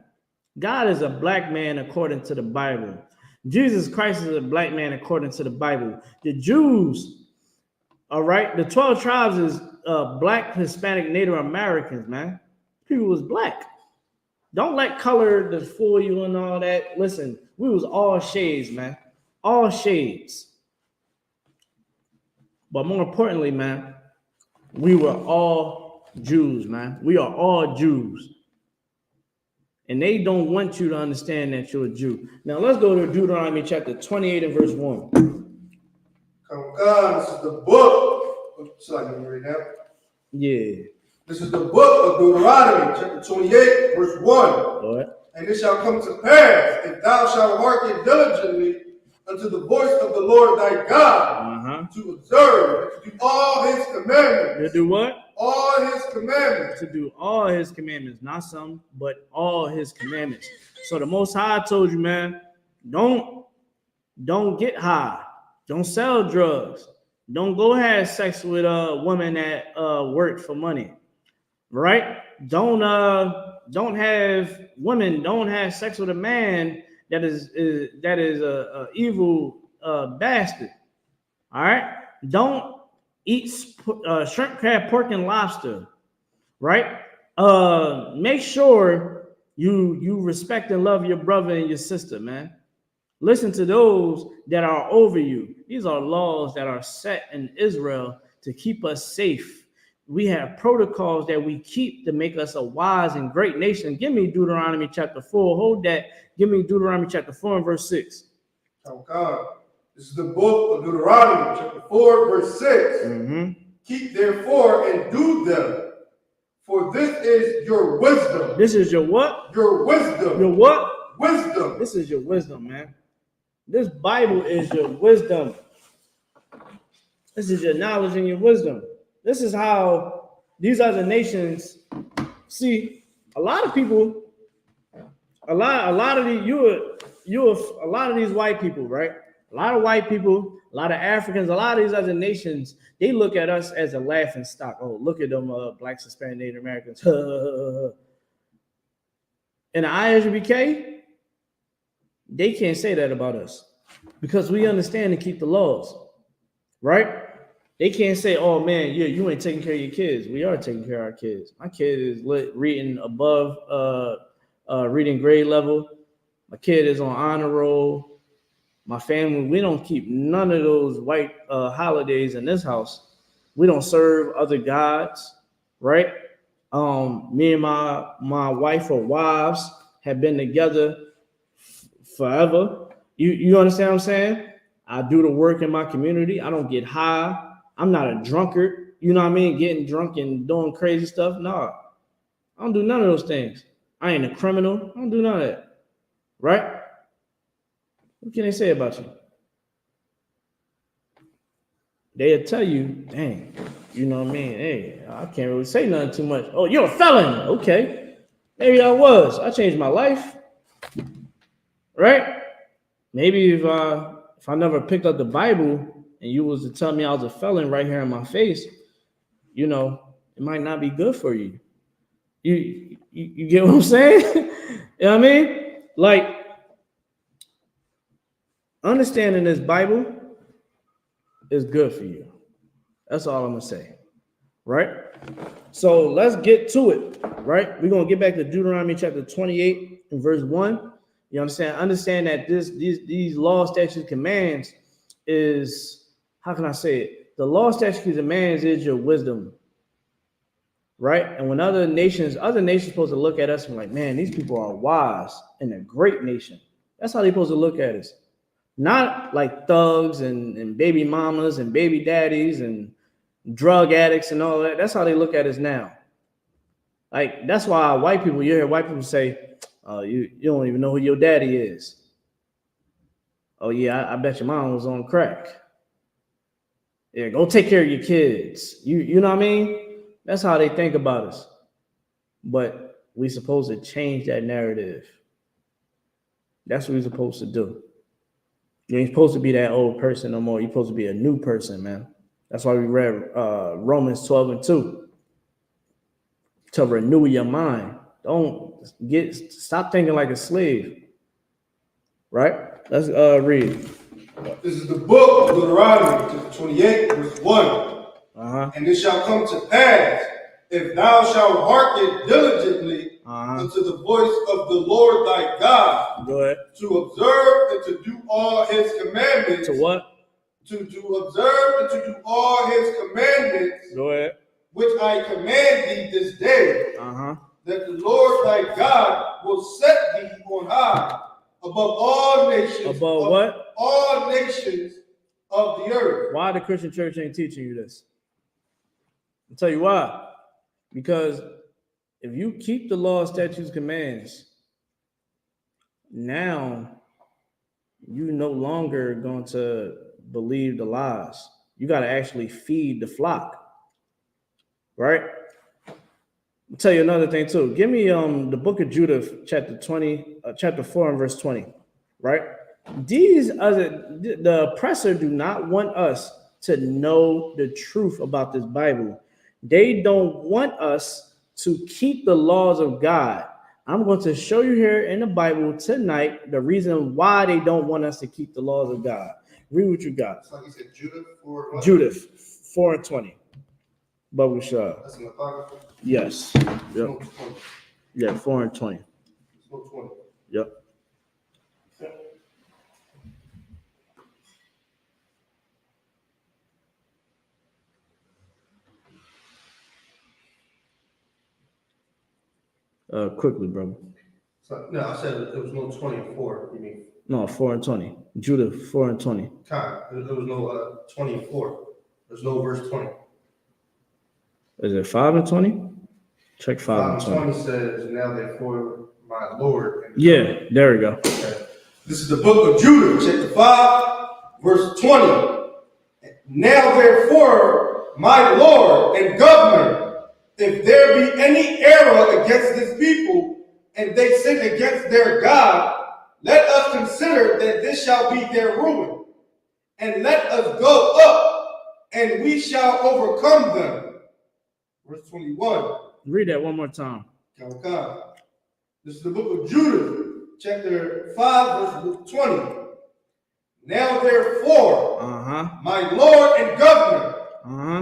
God is a black man according to the Bible. Jesus Christ is a black man according to the Bible. The Jews, all right, the 12 tribes is black, Hispanic, Native Americans, man. People was black. Don't let color just fool you and all that. Listen, we was all shades, man. All shades. But more importantly, man, we were all Jews, man. We are all Jews. And they don't want you to understand that you're a Jew. Now let's go to Deuteronomy chapter 28 and verse 1. This is the book. Should I read that? Yeah. This is the book of Deuteronomy, chapter 28, verse 1. What? And it shall come to pass, if thou shalt hearken diligently unto the voice of the Lord thy God, to observe and to do all his commandments. To do what? All his commandments. To do all his commandments, not some, but all his commandments. So the Most High told you, man, don't get high. Don't sell drugs. Don't go have sex with women that work for money. Right? Don't have women. Don't have sex with a man that is a evil bastard. All right? Don't eat shrimp, crab, pork, and lobster. Right? Make sure you respect and love your brother and your sister, man. Listen to those that are over you. These are laws that are set in Israel to keep us safe. We have protocols that we keep to make us a wise and great nation. Give me Deuteronomy chapter 4. Hold that. Give me Deuteronomy chapter 4 and verse 6. Oh God. This is the book of Deuteronomy chapter 4, verse 6. Keep therefore and do them. For this is your wisdom. This is your what? Your wisdom. Your what? Wisdom. This is your wisdom, man. This Bible is your wisdom. This is your knowledge and your wisdom. This is how these other nations see. A lot of people, a lot of these white people, right? A lot of white people, a lot of Africans, a lot of these other nations, they look at us as a laughing stock. Oh, look at them blacks, Hispanic, Native Americans. In the I.S.U.P.K, they can't say that about us because we understand and keep the laws, right? They can't say, oh man, you ain't taking care of your kids. We are taking care of our kids. My kid is reading above reading grade level. My kid is on honor roll. My family, we don't keep none of those white holidays in this house. We don't serve other gods, right? Me and my wife or wives have been together forever. You understand what I'm saying? I do the work in my community. I don't get high. I'm not a drunkard. You know what I mean? Getting drunk and doing crazy stuff. No, I don't do none of those things. I ain't a criminal. I don't do none of that. Right? What can they say about you? They'll tell you, dang, you know what I mean? Hey, I can't really say nothing too much. Oh, you're a felon. Okay. Maybe I was. I changed my life. Right? Maybe if I never picked up the Bible and you was to tell me I was a felon right here in my face, you know, it might not be good for you. You get what I'm saying? You know what I mean? Like, understanding this Bible is good for you. That's all I'm going to say. Right? So let's get to it. Right? We're going to get back to Deuteronomy chapter 28 and verse 1. You understand? Understand that these law, statutes, commands is, how can I say it? The law, statutes, and commands is your wisdom. Right? And when other nations supposed to look at us and like, man, these people are wise and a great nation. That's how they're supposed to look at us. Not like thugs and baby mamas and baby daddies and drug addicts and all that. That's how they look at us now. Like, that's why white people, you hear white people say, oh, you don't even know who your daddy is. Oh, yeah, I bet your mom was on crack. Yeah, go take care of your kids. You know what I mean? That's how they think about us. But we're supposed to change that narrative. That's what we're supposed to do. You ain't supposed to be that old person no more. You're supposed to be a new person, man. That's why we read Romans 12 and 2. To renew your mind. Stop thinking like a slave. Right? Let's read. This is the book of Deuteronomy, chapter 28, verse 1. And it shall come to pass, if thou shalt hearken diligently unto the voice of the Lord thy God, to observe and to do all his commandments. To what? To observe and to do all his commandments. Go ahead. Which I command thee this day, that the Lord thy God will set thee on high above all nations. Above what? All nations of the earth. Why the Christian church ain't teaching you this? I'll tell you why. Because if you keep the law, statutes, commands, now you no longer going to believe the lies. You got to actually feed the flock. Right? I'll tell you another thing too. Give me the book of Judith, chapter 4 and verse 20. Right? The oppressor do not want us to know the truth about this Bible. They don't want us to keep the laws of God. I'm going to show you here in the Bible tonight the reason why they don't want us to keep the laws of God. Read what you got. So you said Judith 4 what? Judith 4 and 20. Bubble Shaw. That's an apocryphal? Yes. Yep. Yeah, 4 and 20. 20. Yep. Quickly, brother. So, no, I said it was no 24. You mean? No, 4 and 20. Judah 4 and 20. There was no 24. There's no verse 20. Is it 5 and 20? Check 5:20. says, now therefore, my Lord. Yeah, there we go. Okay. This is the book of Judah, chapter 5, verse 20. Now therefore, my Lord and governor, if there be any error against this people, and they sin against their God, let us consider that this shall be their ruin. And let us go up, and we shall overcome them. Verse 21. Read that one more time. Okay. This is the book of Judah, chapter 5, verse 20. Now therefore, my Lord and governor,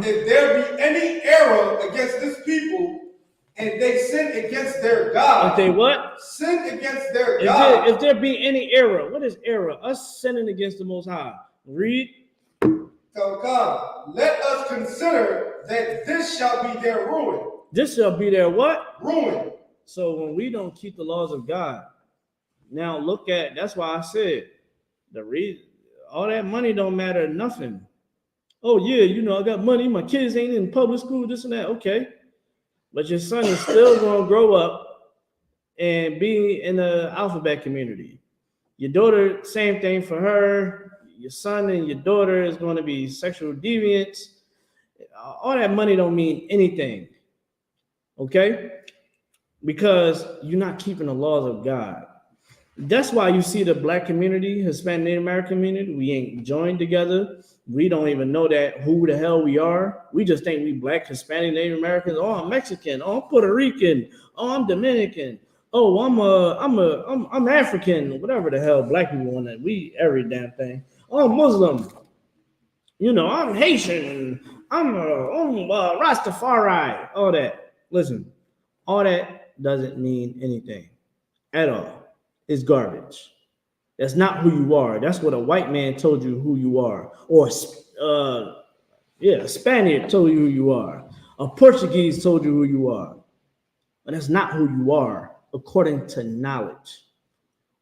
if there be any error against this people, and they sin against their God. If they what? Sin against their God. If there be any error, what is error? Us sinning against the Most High. Read. Let us consider that this shall be their ruin. This shall be their what? Ruin. So when we don't keep the laws of God, now look at, that's why I said, the reason, all that money don't matter nothing. Oh yeah, you know, I got money, my kids ain't in public school, this and that, okay. But your son is still gonna grow up and be in the alphabet community. Your daughter, same thing for her. Your son and your daughter is going to be sexual deviants. All that money don't mean anything, okay? Because you're not keeping the laws of God. That's why you see the black community, Hispanic Native American community, we ain't joined together. We don't even know that who the hell we are. We just think we black, Hispanic, Native Americans. Oh, I'm Mexican. Oh, I'm Puerto Rican. Oh, I'm Dominican. Oh, I'm African. Whatever the hell black people want that. We every damn thing. Oh, I'm Muslim. You know, I'm Haitian. I'm Rastafari. All that. Listen, all that doesn't mean anything at all. It's garbage. That's not who you are. That's what a white man told you who you are. Or a Spaniard told you who you are. A Portuguese told you who you are. But that's not who you are according to knowledge.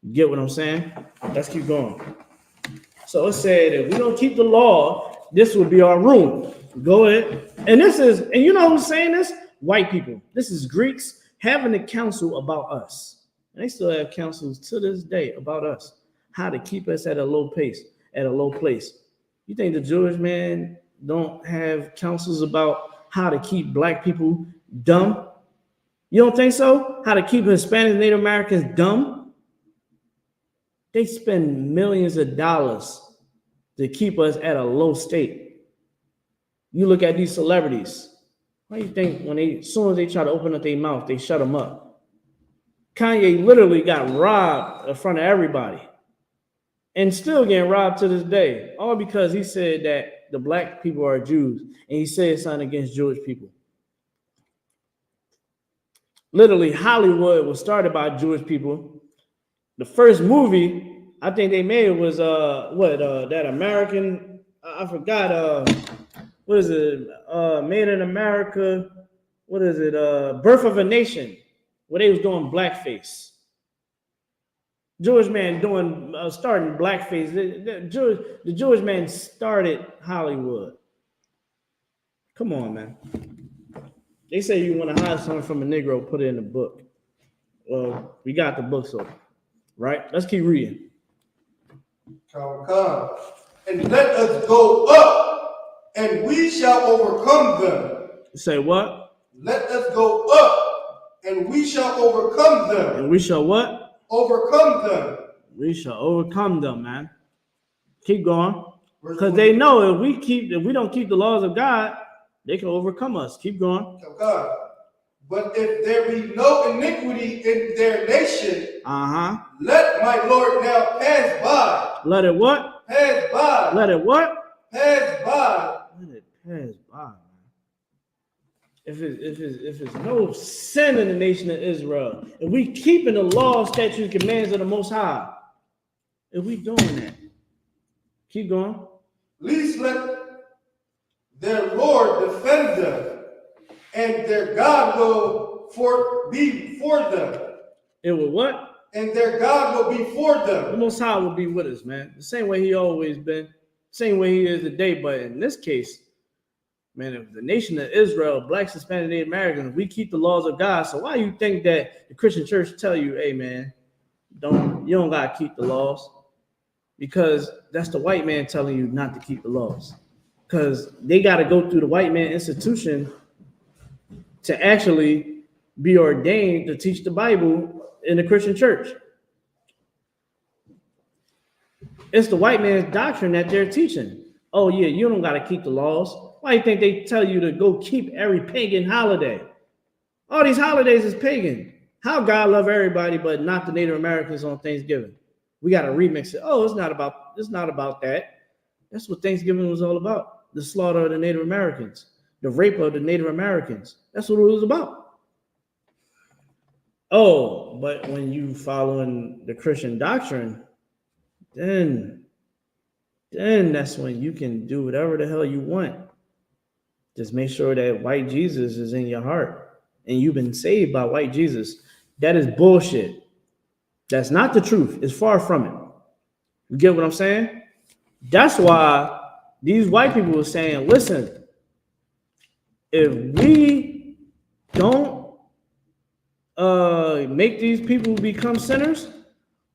You get what I'm saying? Let's keep going. So it said if we don't keep the law, this will be our ruin. Go ahead. And you know who's saying this? White people. This is Greeks having a council about us. And they still have councils to this day about us, how to keep us at a low pace, at a low place. You think the Jewish man don't have councils about how to keep black people dumb? You don't think so? How to keep Hispanic Native Americans dumb? They spend millions of dollars to keep us at a low state. You look at these celebrities. Why do you think as soon as they try to open up their mouth, they shut them up? Kanye literally got robbed in front of everybody and still getting robbed to this day, all because he said that the black people are Jews and he said something against Jewish people. Literally, Hollywood was started by Jewish people. The first movie I think they made was that American, I forgot, what is it? Made in America, what is it? Birth of a Nation. Where they was doing blackface. Jewish man starting blackface. The Jewish man started Hollywood. Come on, man. They say you want to hide something from a Negro, put it in the book. Well, we got the book, so right? Let's keep reading. Come. And let us go up, and we shall overcome them. Say what? Let us go up, and we shall overcome them. And we shall what? Overcome them. We shall overcome them, man. Keep going. Because they know if we don't keep the laws of God, they can overcome us. Keep going. God. But if there be no iniquity in their nation, let my Lord now pass by. Let it what? Pass by. Let it what? Pass by. Let it pass by, man. If it's no sin in the nation of Israel, if we keeping the law, statutes, commands of the Most High, if we doing that, keep going. Least let their Lord defend them, and their God will be for them. It will what? And their God will be for them. The Most High will be with us, man. The same way he always been, same way he is today. But in this case, Man, if the nation of Israel, blacks, Hispanic, Native Americans, we keep the laws of God. So why you think that the Christian church tell you, hey man, you don't gotta keep the laws? Because that's the white man telling you not to keep the laws. Because they got to go through the white man institution to actually be ordained to teach the Bible in the Christian church. It's the white man's doctrine that they're teaching. Oh yeah, you don't got to keep the laws. Why do you think they tell you to go keep every pagan holiday? All these holidays is pagan. How God love everybody, but not the Native Americans on Thanksgiving? We got to remix it. Oh, it's not about that. That's what Thanksgiving was all about. The slaughter of the Native Americans, the rape of the Native Americans. That's what it was about. Oh, but when you following the Christian doctrine, then that's when you can do whatever the hell you want. Just make sure that white Jesus is in your heart and you've been saved by white Jesus. That is bullshit. That's not the truth. It's far from it. You get what I'm saying? That's why these white people were saying, listen, if we don't make these people become sinners,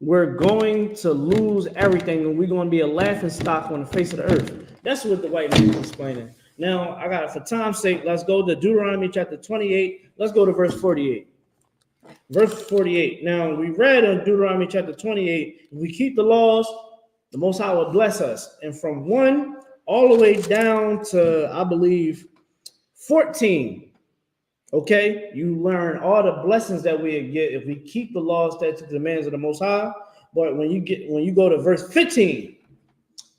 we're going to lose everything and we're going to be a laughing stock on the face of the earth. That's what the white man is explaining. Now, I got it for time's sake. Let's go to Deuteronomy chapter 28. Let's go to verse 48. Verse 48. Now, we read in Deuteronomy chapter 28, if we keep the laws, the Most High will bless us. And from 1 all the way down to, I believe, 14, okay, you learn all the blessings that we get if we keep the laws, statutes, and commands of the Most High. But when you go to verse 15,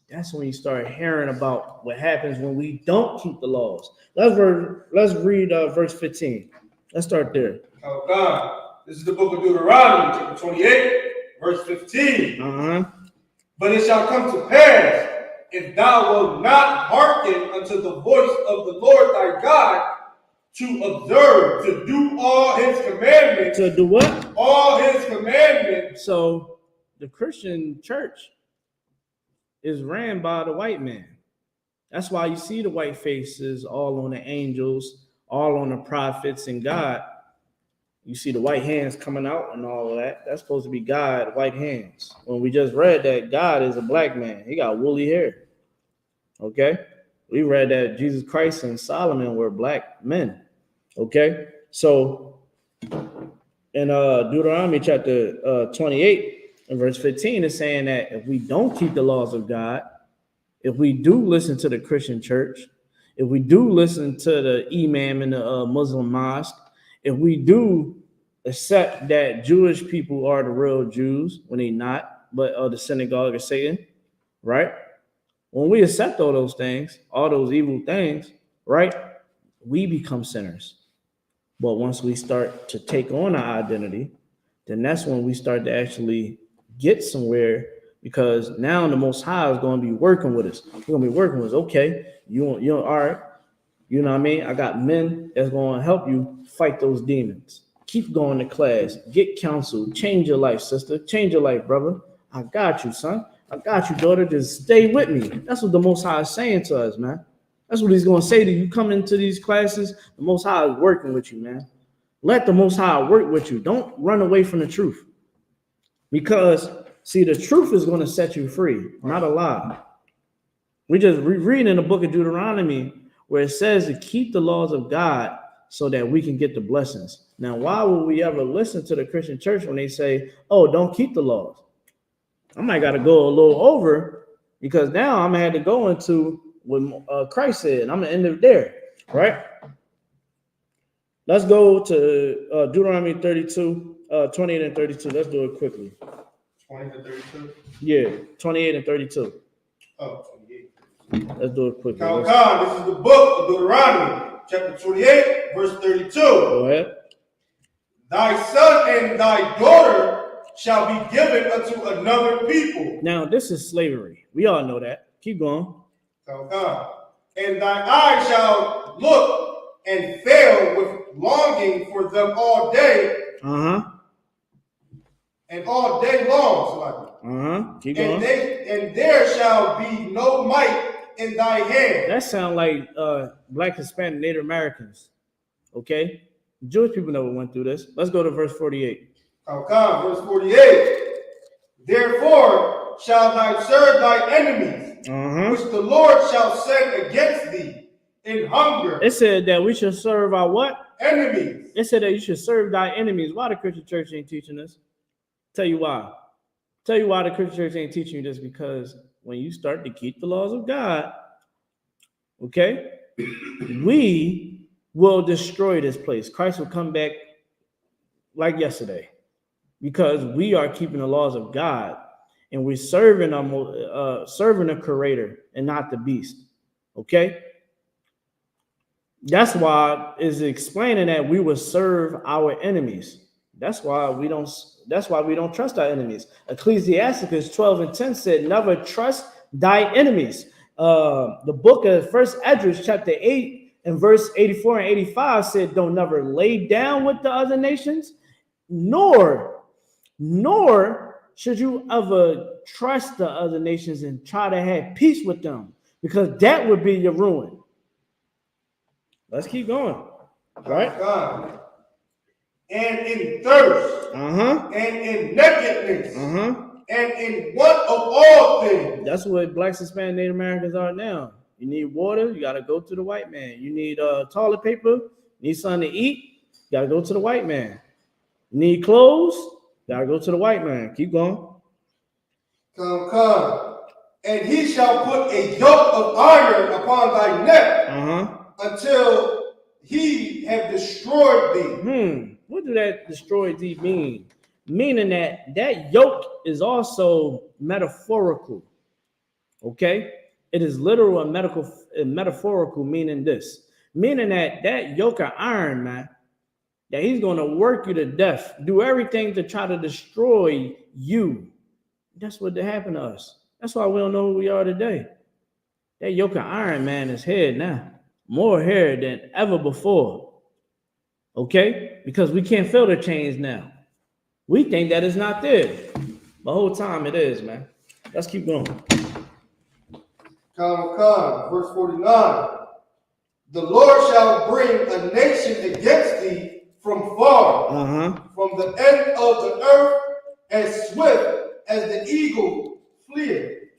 that's when you start hearing about what happens when we don't keep the laws. Let's read verse 15. Let's start there. Oh God, this is the book of Deuteronomy, chapter 28, verse 15. But it shall come to pass, if thou wilt not hearken unto the voice of the Lord thy God, to observe, to do all his commandments. To do what? All his commandments. So the Christian church is ran by the white man. That's why you see the white faces all on the angels, all on the prophets and God. You see the white hands coming out and all of that. That's supposed to be God, white hands. When we just read that God is a black man. He got woolly hair. Okay? We read that Jesus Christ and Solomon were black men. Okay? So in Deuteronomy chapter 28 and verse 15 is saying that if we don't keep the laws of God, if we do listen to the Christian church, if we do listen to the imam in the Muslim mosque, if we do accept that Jewish people are the real Jews when they're not, but the synagogue of Satan, right? When we accept all those things, all those evil things, right, we become sinners. But once we start to take on our identity, then that's when we start to actually get somewhere, because now the Most High is going to be working with us. He's going to be working with us. Okay, you all right. You know what I mean? I got men that's going to help you fight those demons. Keep going to class. Get counsel. Change your life, sister. Change your life, brother. I got you, son. I got you, daughter. Just stay with me. That's what the Most High is saying to us, man. That's what he's going to say to you. Come into these classes. The Most High is working with you, man. Let the Most High work with you. Don't run away from the truth. Because, see, the truth is going to set you free, not a lie. We just read in the book of Deuteronomy where it says to keep the laws of God so that we can get the blessings. Now, why would we ever listen to the Christian church when they say, oh, don't keep the laws? I might got to go a little over, because now I'm going to have to go into what Christ said, and I'm going to end it there, right? Let's go to Deuteronomy 32, 28 and 32. Let's do it quickly. 20 to 32? Yeah, 28 and 32. Oh, 28. Let's do it quickly. Now, God, this is the book of Deuteronomy, chapter 28, verse 32. Go ahead. Thy son and thy daughter shall be given unto another people. Now, this is slavery. We all know that. Keep going. So God, and thine eye shall look and fail with longing for them all day. And all day long. Keep going. And there shall be no might in thy hand. That sound like Black, Hispanic, Native Americans. Okay? Jewish people never went through this. Let's go to verse 48. Okay, verse 48. Therefore shall thou serve thy enemies, which the Lord shall send against thee in hunger. It said that we should serve our what? Enemies. It said that you should serve thy enemies. Why the Christian church ain't teaching this? Tell you why. Tell you why the Christian church ain't teaching you this, because when you start to keep the laws of God, okay, we will destroy this place. Christ will come back like yesterday because we are keeping the laws of God and we're serving the Creator and not the beast. Okay, that's why it's explaining that we will serve our enemies. That's why we don't trust our enemies. Ecclesiasticus 12:10 said, never trust thy enemies. The book of 1 Esdras chapter 8 and verse 84 and 85 said, don't never lay down with the other nations, nor should you ever trust the other nations and try to have peace with them, because that would be your ruin. Let's keep going. Right? God. And in thirst, and in nakedness, and in want of all things. That's what Blacks, Hispanic, Native Americans are now. You need water, you got to go to the white man. You need toilet paper, you need something to eat, you got to go to the white man. You need clothes, you got to go to the white man. Keep going. Come. And he shall put a yoke of iron upon thy neck until he have destroyed thee. What do that destroy thee mean? Meaning that yoke is also metaphorical. Okay? It is literal and metaphorical, meaning this. Meaning that yoke of iron, man, that he's going to work you to death, do everything to try to destroy you. That's what happened to us. That's why we don't know who we are today. That yoke of iron, man, is head now. More hair than ever before. Okay? Because we can't feel the change now. We think that it's not there. The whole time it is, man. Let's keep going. Come. Verse 49. The Lord shall bring a nation against thee from far, from the end of the earth, as swift as the eagle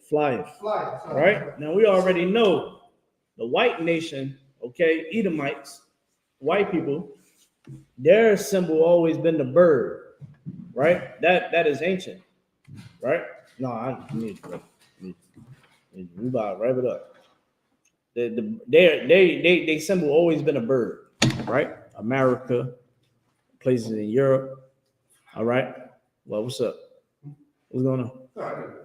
flyeth. Right? Now we already know the white nation, okay, Edomites, white people, their symbol always been the bird, right? That is ancient, right? No, I need to we about to wrap it up. They symbol always been a bird, right? America, places in Europe. All right. Well, what's up? What's going on?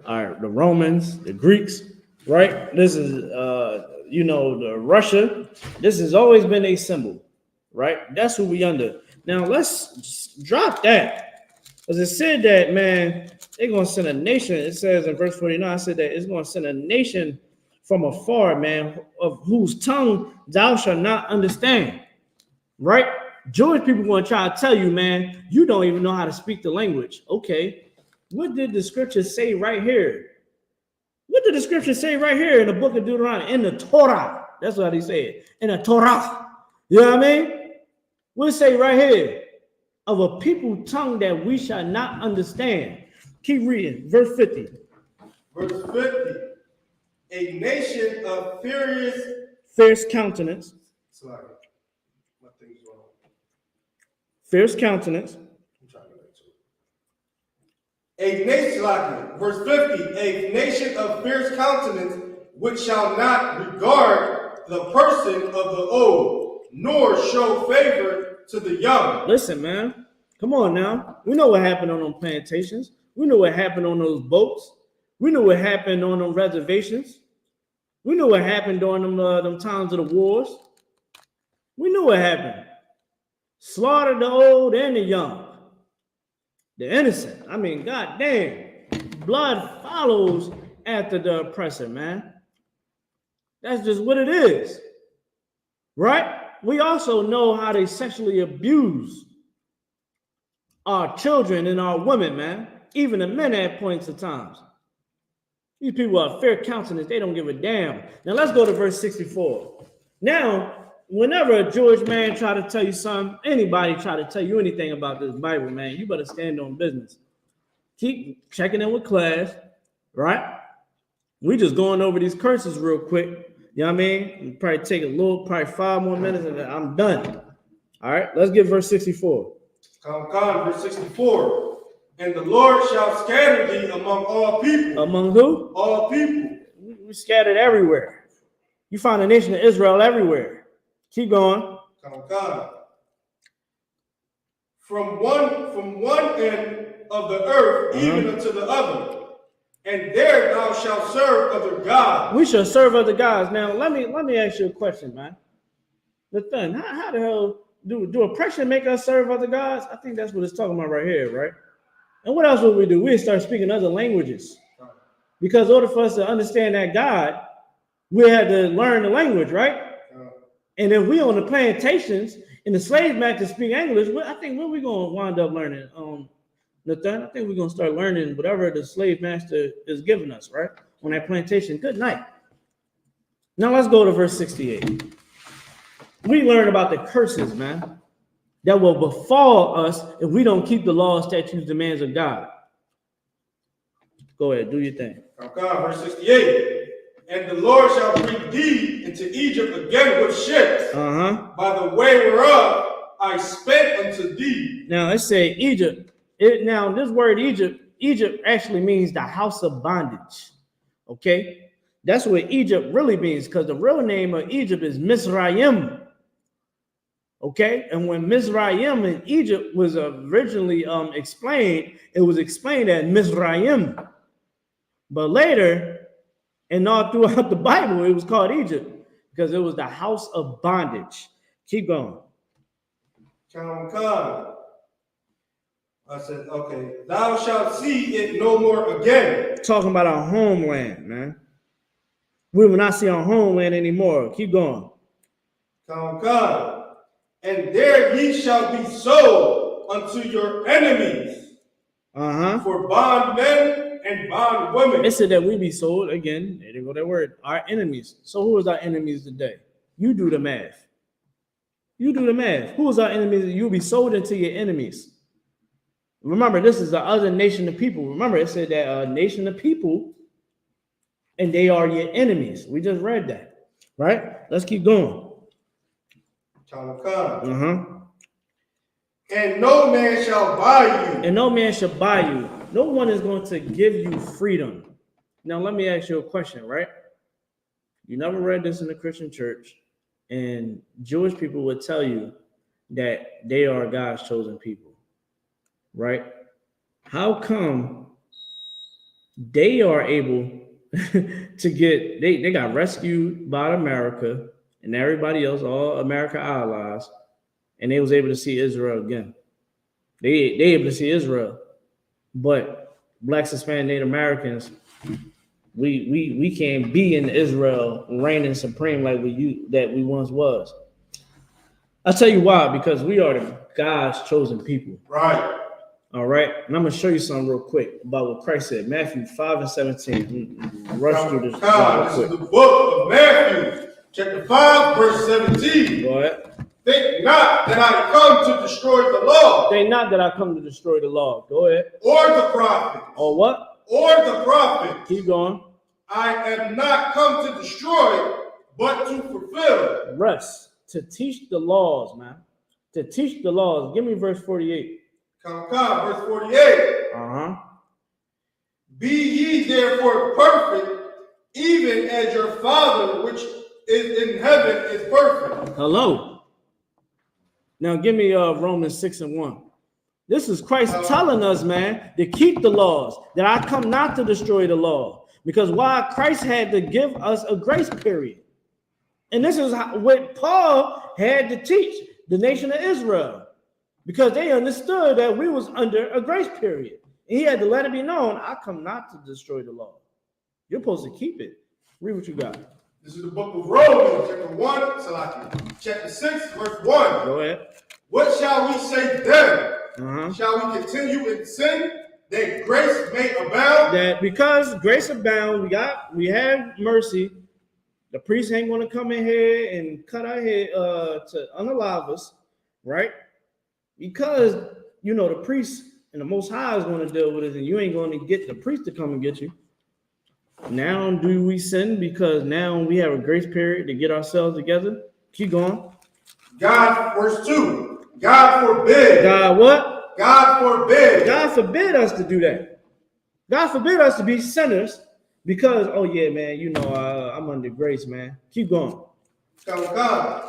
All right, the Romans, the Greeks, right? This is the Russia. This has always been a symbol, right? That's who we under. Now let's drop that. Because it said that, man, they're gonna send a nation. It says in verse 49, it said that it's gonna send a nation from afar, man, of whose tongue thou shalt not understand. Right? Jewish people gonna try to tell you, man, you don't even know how to speak the language. Okay. What did the scripture say right here? What did the scripture say right here in the book of Deuteronomy? In the Torah. That's what he said. In the Torah. You know what I mean? What does it say right here? Of a people tongue that we shall not understand. Keep reading. Verse 50. Verse 50. A nation of fierce countenance. Sorry. My thing's wrong. Fierce countenance. A nation, verse 50, a nation of fierce countenance, which shall not regard the person of the old, nor show favor to the young. Listen, man. Come on now. We know what happened on them plantations. We know what happened on those boats. We know what happened on them reservations. We know what happened during them times of the wars. We know what happened. Slaughtered the old and the young. The innocent. I mean, goddamn. Blood follows after the oppressor, man. That's just what it is. Right? We also know how they sexually abuse our children and our women, man. Even the men at points of times. These people are fair countenance. They don't give a damn. Now let's go to verse 64. Now, whenever a Jewish man try to tell you something, anybody try to tell you anything about this Bible, man, you better stand on business. Keep checking in with class, right? We just going over these curses real quick. You know what I mean? Probably take probably 5 more minutes and I'm done. All right, let's get verse 64. Verse 64. And the Lord shall scatter thee among all people. Among who? All people. We scattered everywhere. You find the nation of Israel everywhere. Keep going. From one end of the earth, even unto the other. And there thou shalt serve other gods. We shall serve other gods. Now, let me ask you a question, man. Nathan, how the hell do oppression make us serve other gods? I think that's what it's talking about right here, right? And what else would we do? We'd start speaking other languages. Because in order for us to understand that God, we had to learn the language, right? And if we on the plantations and the slave masters speak English, I think what we going to wind up learning? Nathan, I think we're going to start learning whatever the slave master is giving us, right? On that plantation. Good night. Now let's go to verse 68. We learn about the curses, man, that will befall us if we don't keep the laws, statutes, demands of God. Go ahead, do your thing. Verse 68. And the Lord shall bring thee into Egypt again with ships, by the way whereof I spake unto thee. Now let's say Egypt. Now this word Egypt actually means the house of bondage. Okay, that's what Egypt really means, because the real name of Egypt is Mizraim. Okay, and when Mizraim in Egypt was originally explained, it was explained as Mizraim. But later, and all throughout the Bible, it was called Egypt because it was the house of bondage. Keep going. I said, okay, thou shalt see it no more again. Talking about our homeland, man. We will not see our homeland anymore. Keep going. And there ye shall be sold unto your enemies for bondmen and bondwomen. It said that we be sold, again, there you go that word, our enemies. So who is our enemies today? You do the math. You do the math. Who is our enemies? You'll be sold into your enemies. Remember, this is the other nation of people. Remember, it said that a nation of people, and they are your enemies. We just read that, right? Let's keep going. And no man shall buy you. And no man shall buy you. No one is going to give you freedom. Now, let me ask you a question, right? You never read this in the Christian church, and Jewish people would tell you that they are God's chosen people, right? How come they are able to get, they got rescued by America and everybody else, all America allies, and they was able to see Israel again. They able to see Israel, but Blacks, Hispanic, Native Americans, we can't be in Israel reigning supreme like we once was. I'll tell you why, because we are the God's chosen people. Right. All right, and I'm going to show you something real quick about what Christ said. Matthew 5 and 17. Rush through this. This is the book of Matthew, chapter 5, verse 17. Go ahead. Think not that I come to destroy the law. Think not that I come to destroy the law. Go ahead. Or the prophet. Or what? Or the prophet. Keep going. I am not come to destroy, but to fulfill. Rest. To teach the laws, man. To teach the laws. Give me verse 48. Verse 48. Be ye therefore perfect, even as your Father which is in heaven is perfect. Hello. Now give me Romans 6 and 1. This is Christ telling us, man, to keep the laws, that I come not to destroy the law. Because why? Christ had to give us a grace period. And this is what Paul had to teach the nation of Israel. Because they understood that we was under a grace period. And he had to let it be known, I come not to destroy the law. You're supposed to keep it. Read what you got. This is the book of Romans, chapter 1, chapter 6, verse 1. Go ahead. What shall we say then? Shall we continue in sin that grace may abound. That because grace abound, we have mercy. The priest ain't gonna come in here and cut our head to unalive us, right? Because you know the priest and the Most High is gonna deal with it, and you ain't gonna get the priest to come and get you. Now do we sin because now we have a grace period to get ourselves together? Keep going. God, verse 2. God forbid. God what? God forbid. God forbid us to do that. God forbid us to be sinners because, oh yeah, man, you know, I'm under grace, man. Keep going. Come.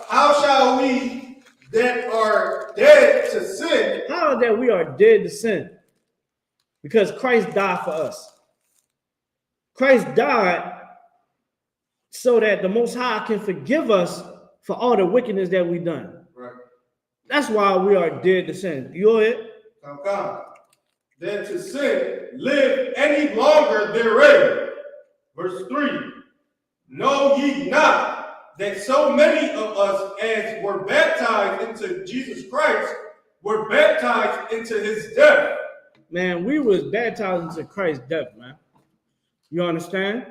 How shall we that are dead to sin? How that we are dead to sin? Because Christ died for us. Christ died so that the Most High can forgive us for all the wickedness that we've done. Right. That's why we are dead to sin. You go ahead. Come. Dead to sin, live any longer therein. Verse 3. Know ye not that so many of us as were baptized into Jesus Christ were baptized into his death? Man, we was baptized into Christ's death, man. You understand?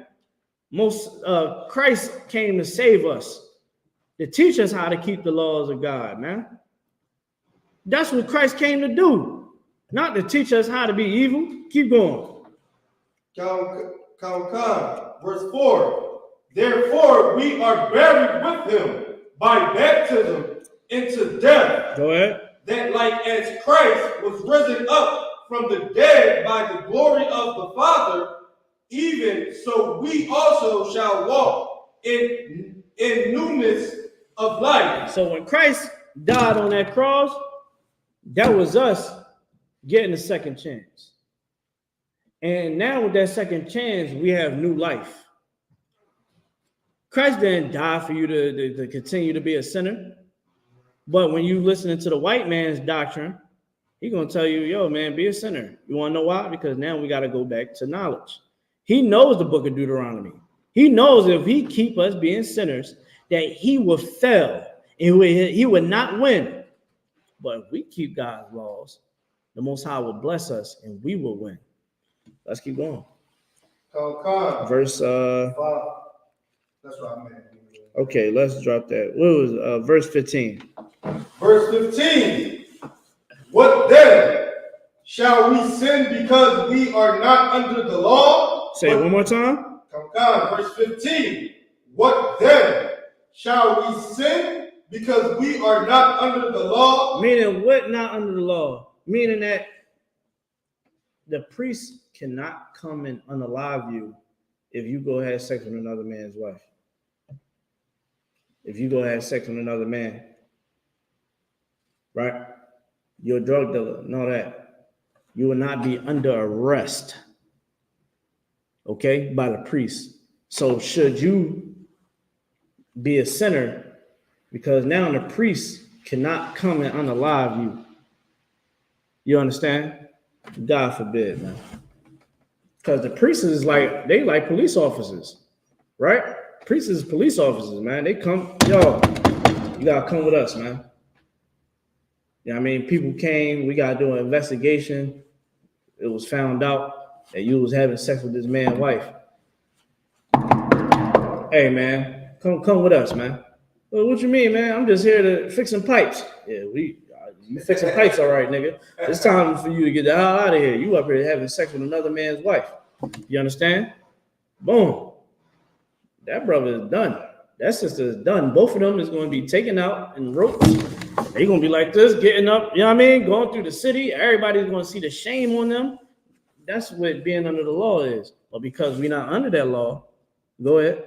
Christ came to save us, to teach us how to keep the laws of God, man. That's what Christ came to do, not to teach us how to be evil. Keep going. Come. Verse 4. Therefore we are buried with him by baptism into death. Go ahead. That like as Christ was risen up from the dead by the glory of the Father, even so we also shall walk in newness of life. So when Christ died on that cross, that was us getting a second chance. And now with that second chance, we have new life. Christ didn't die for you to continue to be a sinner. But when you listening to the white man's doctrine, he's going to tell you, yo, man, be a sinner. You want to know why? Because now we got to go back to knowledge. He knows the book of Deuteronomy. He knows if he keep us being sinners, that he will fail and he would not win. But if we keep God's laws, the Most High will bless us and we will win. Let's keep going. Verse 5. That's what I meant. Okay, let's drop that. What was verse 15? Verse 15. What then? Shall we sin because we are not under the law? Say it one more time. Verse 15. What then? Shall we sin because we are not under the law? Meaning what? Not under the law. Meaning that the priest cannot come and unalive you if you go have sex with another man's wife. If you go have sex with another man, right? You're a drug dealer, know that. You will not be under arrest, okay, by the priest. So should you be a sinner, because now the priest cannot come and unalive you. You understand? God forbid, man. Because the priests is like, they like police officers, right? Priests is police officers, man. They come, yo, you gotta come with us, man. You know what I mean? People came, we gotta do an investigation. It was found out that you was having sex with this man's wife. Hey, man, come with us, man. Well, what you mean, man? I'm just here to fix some pipes. Yeah, you fixing pipes, all right, nigga. It's time for you to get the hell out of here. You up here having sex with another man's wife. You understand? Boom. That brother is done. That sister is done. Both of them is going to be taken out in ropes. They're going to be like this, getting up, you know what I mean? Going through the city. Everybody's going to see the shame on them. That's what being under the law is. But because we're not under that law, go ahead.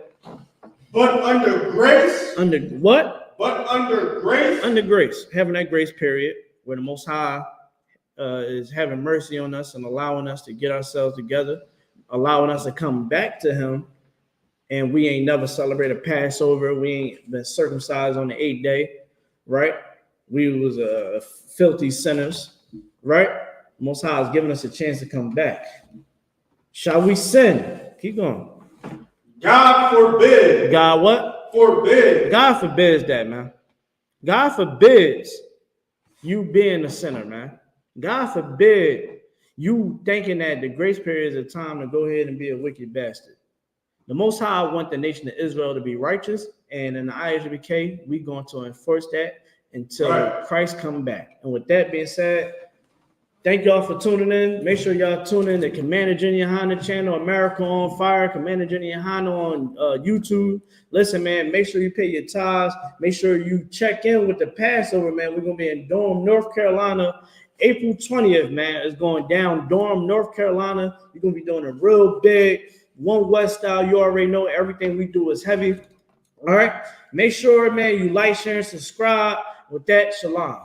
But under grace. Under what? But under grace. Under grace. Having that grace period where the Most High is having mercy on us and allowing us to get ourselves together, allowing us to come back to him. And we ain't never celebrated Passover. We ain't been circumcised on the 8th day, right? We was filthy sinners, right? Most High has given us a chance to come back. Shall we sin? Keep going. God forbid. God what? Forbid. God forbids that, man. God forbids you being a sinner, man. God forbid you thinking that the grace period is a time to go ahead and be a wicked bastard. The Most High want the nation of Israel to be righteous, and in the I.S.U.P.K, we're going to enforce that until Christ come back. And with that being said, thank y'all for tuning in. Make sure y'all tune in to Commander GEN.YAHANNA channel, America on Fire, Commander GEN.YAHANNA on YouTube. Listen, man, make sure you pay your tithes. Make sure you check in with the Passover, man. We're going to be in Durham, North Carolina, April 20th, man. It's going down Durham, North Carolina. You're going to be doing a real big One West style. You already know everything we do is heavy. All right. Make sure, man, you like, share, and subscribe. With that, shalom.